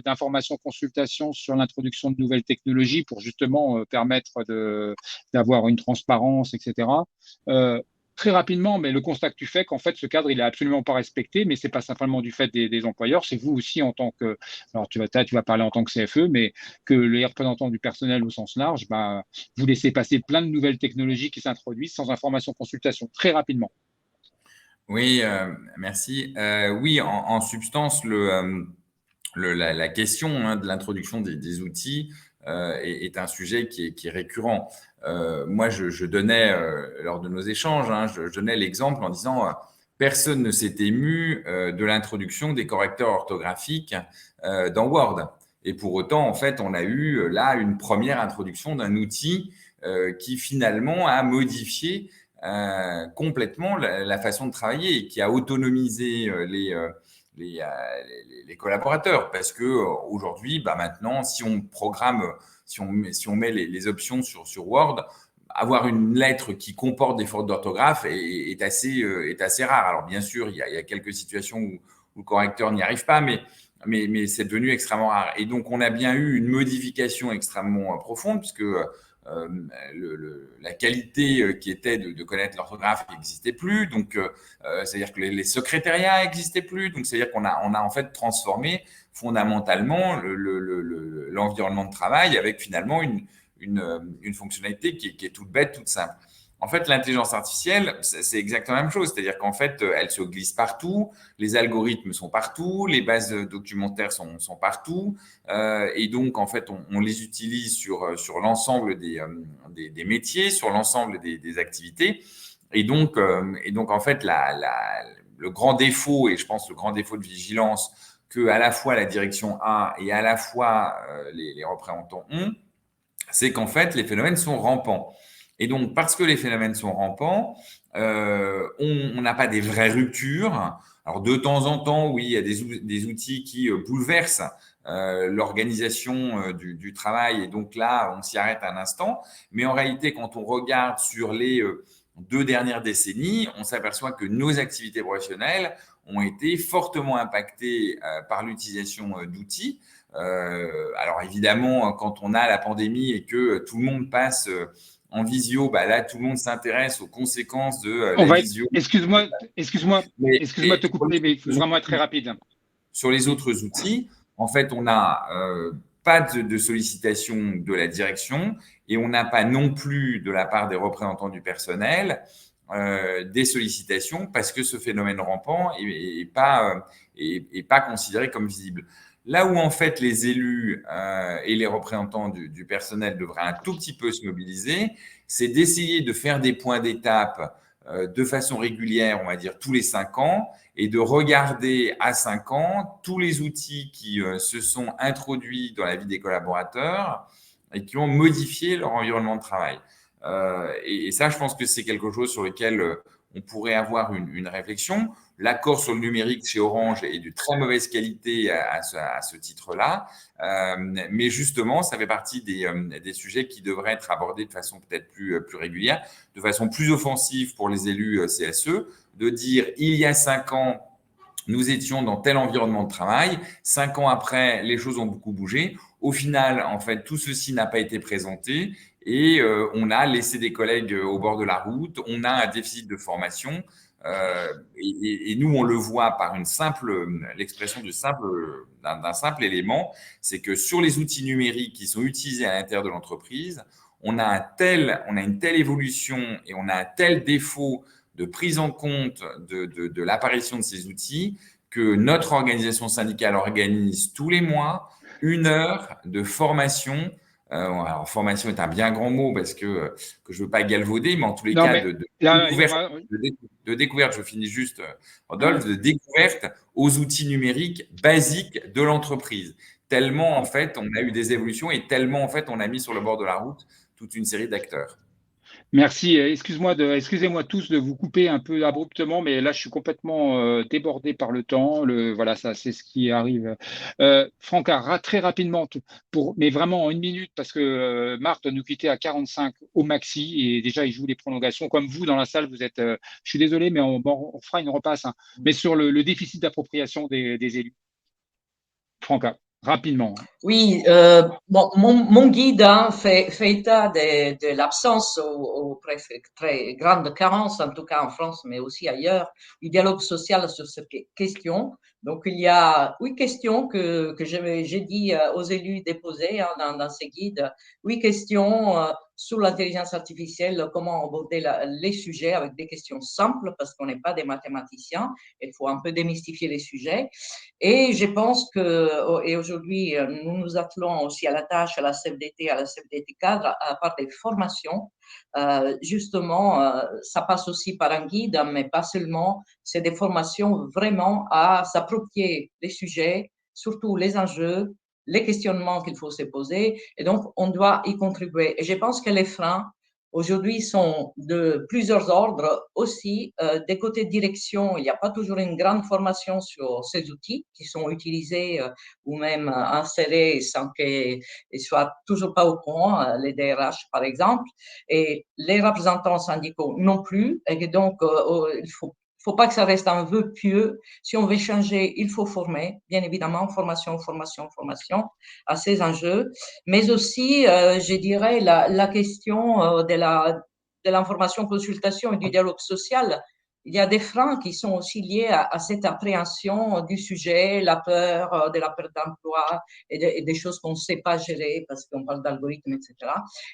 d'information-consultation sur l'introduction de nouvelles technologies pour justement permettre d'avoir une transparence, etc. Très rapidement, mais le constat que tu fais qu'en fait, ce cadre, il n'est absolument pas respecté, mais c'est pas simplement du fait des employeurs, c'est vous aussi en tant que, alors tu vas parler en tant que CFE, mais que les représentants du personnel au sens large, bah, vous laissez passer plein de nouvelles technologies qui s'introduisent sans information-consultation, très rapidement. Oui, merci. Oui, en substance, la question de l'introduction des outils est un sujet qui est récurrent. Moi, je donnais, lors de nos échanges, je donnais l'exemple en disant personne ne s'est ému de l'introduction des correcteurs orthographiques dans Word. Et pour autant, en fait, on a eu là une première introduction d'un outil qui finalement a modifié complètement la façon de travailler et qui a autonomisé les collaborateurs parce que aujourd'hui, maintenant, si on programme, si on met les options sur Word, avoir une lettre qui comporte des fautes d'orthographe est assez rare. Alors bien sûr, il y a quelques situations où le correcteur n'y arrive pas, mais c'est devenu extrêmement rare. Et donc, on a bien eu une modification extrêmement profonde puisque la qualité qui était de connaître l'orthographe n'existait plus. Donc, c'est-à-dire que les secrétariats n'existaient plus. Donc, c'est-à-dire qu'on a en fait transformé fondamentalement l'environnement de travail avec finalement une fonctionnalité qui est toute bête, toute simple. En fait, l'intelligence artificielle, c'est exactement la même chose. C'est-à-dire qu'en fait, elle se glisse partout, les algorithmes sont partout, les bases documentaires sont partout. Et donc, en fait, on les utilise sur l'ensemble des métiers, sur l'ensemble des activités. Et donc, en fait, le grand défaut, et je pense le grand défaut de vigilance que à la fois la direction a et à la fois les représentants ont, c'est qu'en fait, les phénomènes sont rampants. Et donc, parce que les phénomènes sont rampants, on n'a pas des vraies ruptures. Alors, de temps en temps, oui, il y a des outils qui bouleversent l'organisation du travail. Et donc là, on s'y arrête un instant. Mais en réalité, quand on regarde sur les 2 dernières décennies, on s'aperçoit que nos activités professionnelles ont été fortement impactées par l'utilisation d'outils. Alors évidemment, quand on a la pandémie et que tout le monde passe en visio, là, tout le monde s'intéresse aux conséquences de la visio. Excuse-moi de te couper, mais il faut vraiment être très rapide. Sur les autres outils, en fait, on n'a pas de sollicitation de la direction et on n'a pas non plus de la part des représentants du personnel des sollicitations parce que ce phénomène rampant n'est pas considéré comme visible. Là où en fait les élus et les représentants du personnel devraient un tout petit peu se mobiliser, c'est d'essayer de faire des points d'étape de façon régulière, on va dire tous les 5 ans, et de regarder à 5 ans tous les outils qui se sont introduits dans la vie des collaborateurs et qui ont modifié leur environnement de travail. Et ça, je pense que c'est quelque chose sur lequel on pourrait avoir une réflexion. L'accord sur le numérique chez Orange est de très mauvaise qualité à ce titre-là, mais justement, ça fait partie des sujets qui devraient être abordés de façon peut-être plus régulière, de façon plus offensive pour les élus CSE, de dire il y a 5 ans, nous étions dans tel environnement de travail. 5 ans après, les choses ont beaucoup bougé. Au final, en fait, tout ceci n'a pas été présenté et on a laissé des collègues au bord de la route. On a un déficit de formation et nous, on le voit par l'expression d'un simple élément, c'est que sur les outils numériques qui sont utilisés à l'intérieur de l'entreprise, on a une telle évolution et on a un tel défaut de prise en compte de l'apparition de ces outils que notre organisation syndicale organise tous les mois 1 heure de formation. Alors, formation est un bien grand mot parce que je ne veux pas galvauder, mais en tous les Non, cas, mais là, de découverte, je finis juste, Rodolphe, de découverte aux outils numériques basiques de l'entreprise. Tellement, en fait, on a eu des évolutions et tellement, en fait, on a mis sur le bord de la route toute une série d'acteurs. merci. Excusez-moi tous de vous couper un peu abruptement, mais là, je suis complètement débordé par le temps. Voilà, ça, c'est ce qui arrive. Franca, très rapidement, mais vraiment en 1 minute, parce que Marc doit nous quitter à 45 au maxi, et déjà, il joue les prolongations. Comme vous, dans la salle, vous êtes. Je suis désolé, mais on fera une repasse. Hein. Mais sur le déficit d'appropriation des élus. Franca, rapidement. Oui, bon, mon guide fait état de l'absence ou presque très grande carence, en tout cas en France, mais aussi ailleurs, du dialogue social sur cette question. Donc, il y a 8 questions que j'ai dit aux élus déposés dans ces guides. 8 questions sur l'intelligence artificielle, comment aborder les sujets avec des questions simples, parce qu'on n'est pas des mathématiciens. Il faut un peu démystifier les sujets. Et je pense que, et aujourd'hui, nous nous attelons aussi à la tâche, à la CFDT cadre, à part des formations. Justement, ça passe aussi par un guide, mais pas seulement. C'est des formations vraiment à s'approprier les sujets, surtout les enjeux, les questionnements qu'il faut se poser. Et donc, on doit y contribuer. Et je pense que les freins, aujourd'hui, sont de plusieurs ordres aussi. Des côtés de direction, il n'y a pas toujours une grande formation sur ces outils qui sont utilisés ou même insérés sans qu'ils ne soient toujours pas au courant, les DRH par exemple, et les représentants syndicaux non plus. Et donc, il faut pas que ça reste un vœu pieux. Si on veut changer, il faut former, bien évidemment, formation à ces enjeux, mais aussi, je dirais, la question de l'information consultation et du dialogue social. Il y a des freins qui sont aussi liés à cette appréhension du sujet, la peur de la perte d'emploi et des choses qu'on ne sait pas gérer parce qu'on parle d'algorithmes, etc.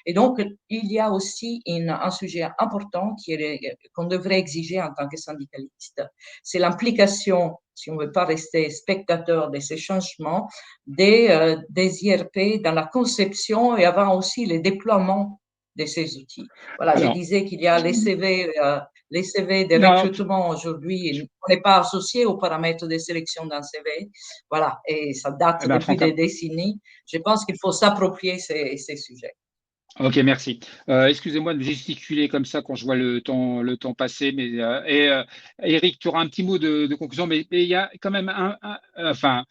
Et donc, il y a aussi un sujet important qu'on devrait exiger en tant que syndicaliste. C'est l'implication, si on ne veut pas rester spectateur de ces changements, des IRP dans la conception et avant aussi le déploiement de ces outils. Voilà, je disais qu'il y a les CV de recrutement aujourd'hui, on n'est pas associé aux paramètres de sélection d'un CV. Voilà, et ça date depuis des décennies. Je pense qu'il faut s'approprier ces sujets. Ok, merci. Excusez-moi de gesticuler comme ça quand je vois le temps passer, mais Eric, tu auras un petit mot de conclusion, mais il y a quand même enfin,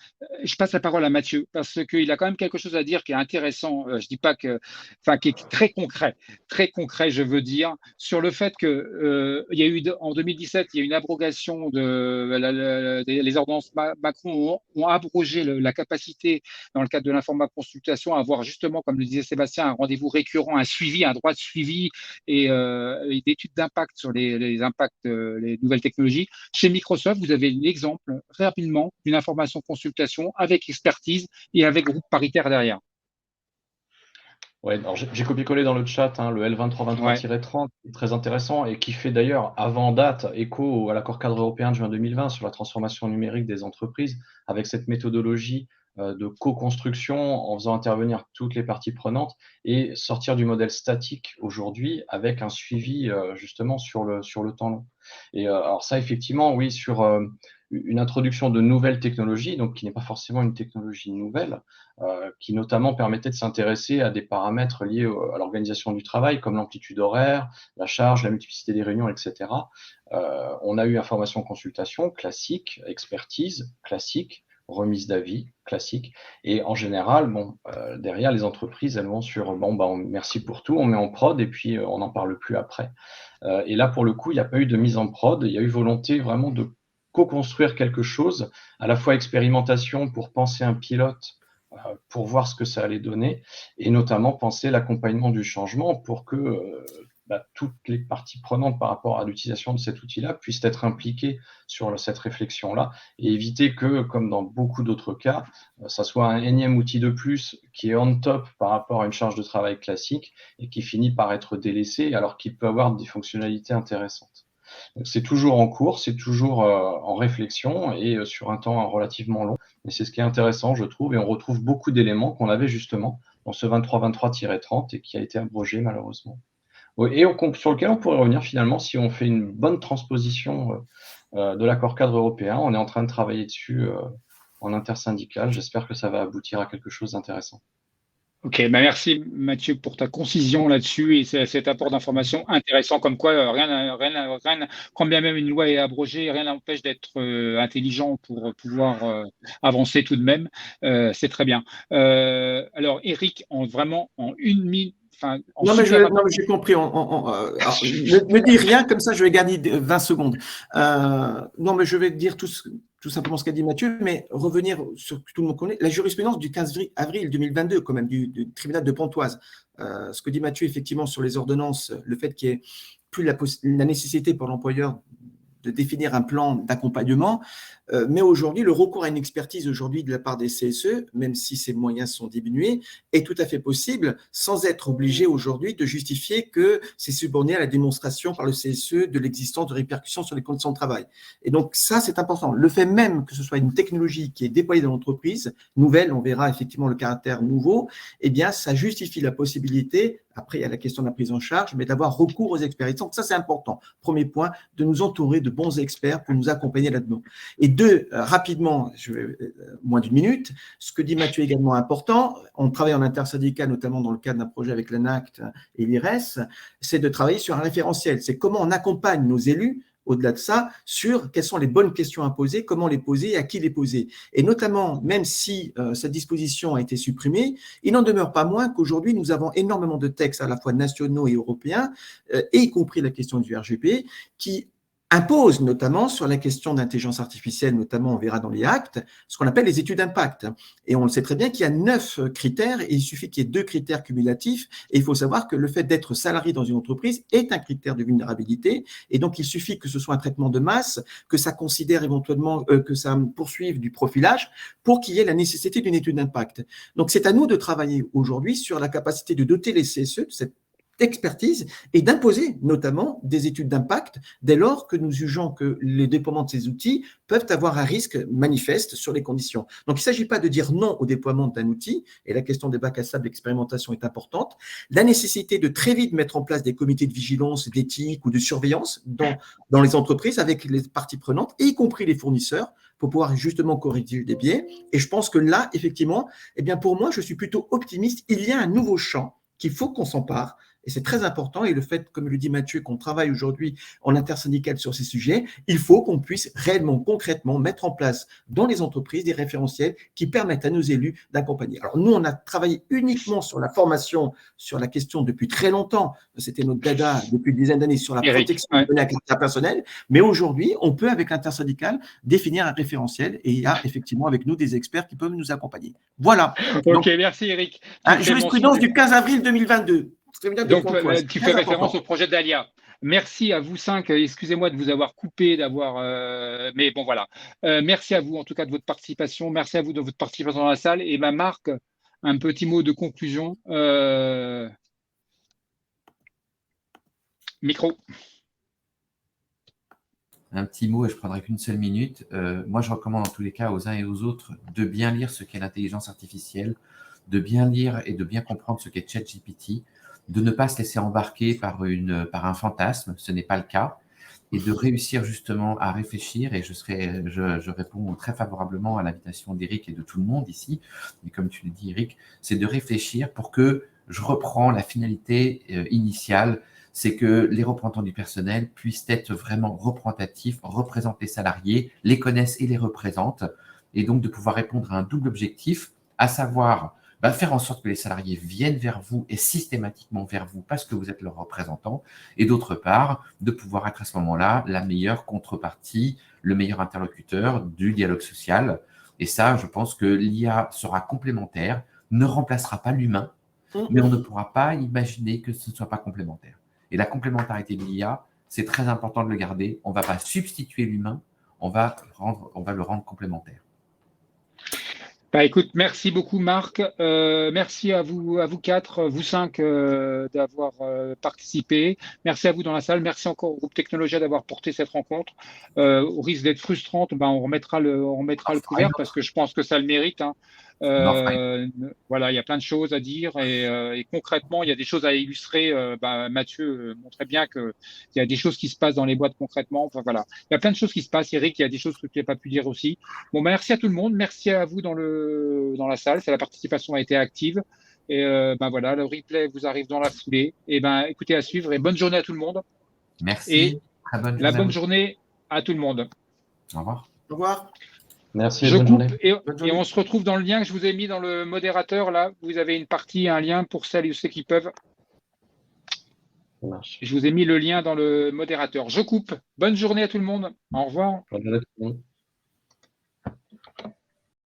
je passe la parole à Mathieu parce qu'il a quand même quelque chose à dire qui est intéressant. Je dis pas qui est très concret, je veux dire, sur le fait que il y a eu en 2017, il y a une abrogation les ordonnances Macron ont abrogé la capacité dans le cadre de l'informa consultation à avoir justement, comme le disait Sébastien, un rendez-vous récurrent, un suivi, un droit de suivi et d'études d'impact sur les impacts, les nouvelles technologies. Chez Microsoft, vous avez l'exemple rapidement d'une information consultation avec expertise et avec groupe paritaire derrière. Ouais, alors j'ai copié-collé dans le chat le L2323-30, qui est très intéressant et qui fait d'ailleurs avant date écho à l'accord cadre européen de juin 2020 sur la transformation numérique des entreprises avec cette méthodologie de co-construction en faisant intervenir toutes les parties prenantes et sortir du modèle statique aujourd'hui avec un suivi justement sur le temps long. Et alors ça, effectivement, oui, sur une introduction de nouvelles technologies, donc qui n'est pas forcément une technologie nouvelle, qui notamment permettait de s'intéresser à des paramètres liés à l'organisation du travail, comme l'amplitude horaire, la charge, la multiplicité des réunions, etc. On a eu information-consultation classique, expertise classique, remise d'avis classique, et en général, derrière les entreprises, elles vont sur merci pour tout, on met en prod et puis on n'en parle plus après. Et là, pour le coup, il n'y a pas eu de mise en prod, il y a eu volonté vraiment de co-construire quelque chose, à la fois expérimentation pour penser un pilote, pour voir ce que ça allait donner, et notamment penser l'accompagnement du changement pour que toutes les parties prenantes par rapport à l'utilisation de cet outil-là puissent être impliquées sur cette réflexion-là et éviter que, comme dans beaucoup d'autres cas, ça soit un énième outil de plus qui est on top par rapport à une charge de travail classique et qui finit par être délaissé alors qu'il peut avoir des fonctionnalités intéressantes. Donc, c'est toujours en cours, c'est toujours en réflexion et sur un temps relativement long. Mais c'est ce qui est intéressant, je trouve, et on retrouve beaucoup d'éléments qu'on avait justement dans ce 2323-30 et qui a été abrogé malheureusement. Et sur lequel on pourrait revenir finalement si on fait une bonne transposition de l'accord cadre européen. On est en train de travailler dessus en intersyndical. J'espère que ça va aboutir à quelque chose d'intéressant. Ok, merci Mathieu pour ta concision là-dessus et cet apport d'informations intéressant, comme quoi quand bien même une loi est abrogée, rien n'empêche d'être intelligent pour pouvoir avancer tout de même. C'est très bien. Alors Eric, vraiment en une minute. Non, mais j'ai compris. Ne me dis rien, comme ça je vais gagner 20 secondes. Non, mais je vais dire tout simplement ce qu'a dit Mathieu, mais revenir sur ce que tout le monde connaît, la jurisprudence du 15 avril 2022, quand même, du tribunal de Pontoise. Ce que dit Mathieu, effectivement, sur les ordonnances, le fait qu'il n'y ait plus la nécessité pour l'employeur de définir un plan d'accompagnement, mais aujourd'hui, le recours à une expertise aujourd'hui de la part des CSE, même si ses moyens sont diminués, est tout à fait possible sans être obligé aujourd'hui de justifier que c'est suborné à la démonstration par le CSE de l'existence de répercussions sur les conditions de travail. Et donc ça, c'est important. Le fait même que ce soit une technologie qui est déployée dans l'entreprise, nouvelle, on verra effectivement le caractère nouveau, eh bien, ça justifie la possibilité, après il y a la question de la prise en charge, mais d'avoir recours aux experts. Donc ça, c'est important. Premier point, de nous entourer de bons experts pour nous accompagner là-dedans. Et deux, rapidement, moins d'une minute, ce que dit Mathieu est également important, on travaille en intersyndical, notamment dans le cadre d'un projet avec l'ANACT et l'IRES, c'est de travailler sur un référentiel. C'est comment on accompagne nos élus, au-delà de ça, sur quelles sont les bonnes questions à poser, comment les poser et à qui les poser. Et notamment, même si cette disposition a été supprimée, il n'en demeure pas moins qu'aujourd'hui, nous avons énormément de textes à la fois nationaux et européens, et y compris la question du RGPD, qui impose notamment sur la question d'intelligence artificielle, notamment on verra dans les actes, ce qu'on appelle les études d'impact. Et on le sait très bien qu'il y a 9 critères et il suffit qu'il y ait 2 critères cumulatifs. Et il faut savoir que le fait d'être salarié dans une entreprise est un critère de vulnérabilité. Et donc, il suffit que ce soit un traitement de masse, que ça considère éventuellement, que ça poursuive du profilage pour qu'il y ait la nécessité d'une étude d'impact. Donc, c'est à nous de travailler aujourd'hui sur la capacité de doter les CSE de cette expertise et d'imposer notamment des études d'impact dès lors que nous jugeons que les déploiements de ces outils peuvent avoir un risque manifeste sur les conditions. Donc, il ne s'agit pas de dire non au déploiement d'un outil, et la question des bacs à sable d'expérimentation est importante. La nécessité de très vite mettre en place des comités de vigilance, d'éthique ou de surveillance dans les entreprises avec les parties prenantes, y compris les fournisseurs, pour pouvoir justement corriger des biais. Et je pense que là, effectivement, eh bien pour moi, je suis plutôt optimiste. Il y a un nouveau champ qu'il faut qu'on s'empare. Et c'est très important. Et le fait, comme le dit Mathieu, qu'on travaille aujourd'hui en intersyndical sur ces sujets, il faut qu'on puisse réellement, concrètement mettre en place dans les entreprises des référentiels qui permettent à nos élus d'accompagner. Alors nous, on a travaillé uniquement sur la formation, sur la question depuis très longtemps. C'était notre dada depuis une dizaine d'années sur la protection des données à caractère personnel. Mais aujourd'hui, on peut, avec l'intersyndical, définir un référentiel et il y a effectivement avec nous des experts qui peuvent nous accompagner. Voilà. Ok, merci Eric. Jurisprudence du 15 avril 2022. Donc, tu fais référence au projet d'Alia. Merci à vous 5. Excusez-moi de vous avoir coupé, mais bon, voilà. Merci à vous, en tout cas, de votre participation. Merci à vous de votre participation dans la salle. Et Marc, un petit mot de conclusion. Micro. un petit mot et je prendrai qu'une seule minute. Moi, je recommande en tous les cas aux uns et aux autres de bien lire ce qu'est l'intelligence artificielle, de bien lire et de bien comprendre ce qu'est ChatGPT, de ne pas se laisser embarquer par un fantasme, ce n'est pas le cas, et de réussir justement à réfléchir. Et je réponds très favorablement à l'invitation d'Éric et de tout le monde ici. Mais comme tu le dis, Éric, c'est de réfléchir pour que je reprends la finalité initiale, c'est que les représentants du personnel puissent être vraiment représentatifs, représentent les salariés, les connaissent et les représentent, et donc de pouvoir répondre à un double objectif, à savoir faire en sorte que les salariés viennent vers vous et systématiquement vers vous parce que vous êtes leur représentant, et d'autre part, de pouvoir être à ce moment-là la meilleure contrepartie, le meilleur interlocuteur du dialogue social. Et ça, je pense que l'IA sera complémentaire, ne remplacera pas l'humain, mais on ne pourra pas imaginer que ce ne soit pas complémentaire. Et la complémentarité de l'IA, c'est très important de le garder. On ne va pas substituer l'humain, on va le rendre complémentaire. Écoute, merci beaucoup Marc. Merci à vous quatre, vous cinq, d'avoir participé. Merci à vous dans la salle. Merci encore au groupe Technologia d'avoir porté cette rencontre. Au risque d'être frustrante, on remettra le couvert parce que je pense que ça le mérite. Hein. Voilà, il y a plein de choses à dire et concrètement, il y a des choses à illustrer. Mathieu montrait bien qu'il y a des choses qui se passent dans les boîtes concrètement. Enfin voilà, il y a plein de choses qui se passent. Eric, il y a des choses que tu n'as pas pu dire aussi. Bon, merci à tout le monde. Merci à vous dans la salle. La participation a été active. Et voilà, le replay vous arrive dans la foulée. Et écoutez, à suivre et bonne journée à tout le monde. Merci. Et très bonne journée bonne journée à tout le monde. Au revoir. Au revoir. Merci. Je bonne coupe journée. et on se retrouve dans le lien que je vous ai mis dans le modérateur. Là, vous avez une partie, un lien pour celles et ceux qui peuvent. Ça marche. Je vous ai mis le lien dans le modérateur. Je coupe. Bonne journée à tout le monde. Au revoir. Bonne journée à tout le monde.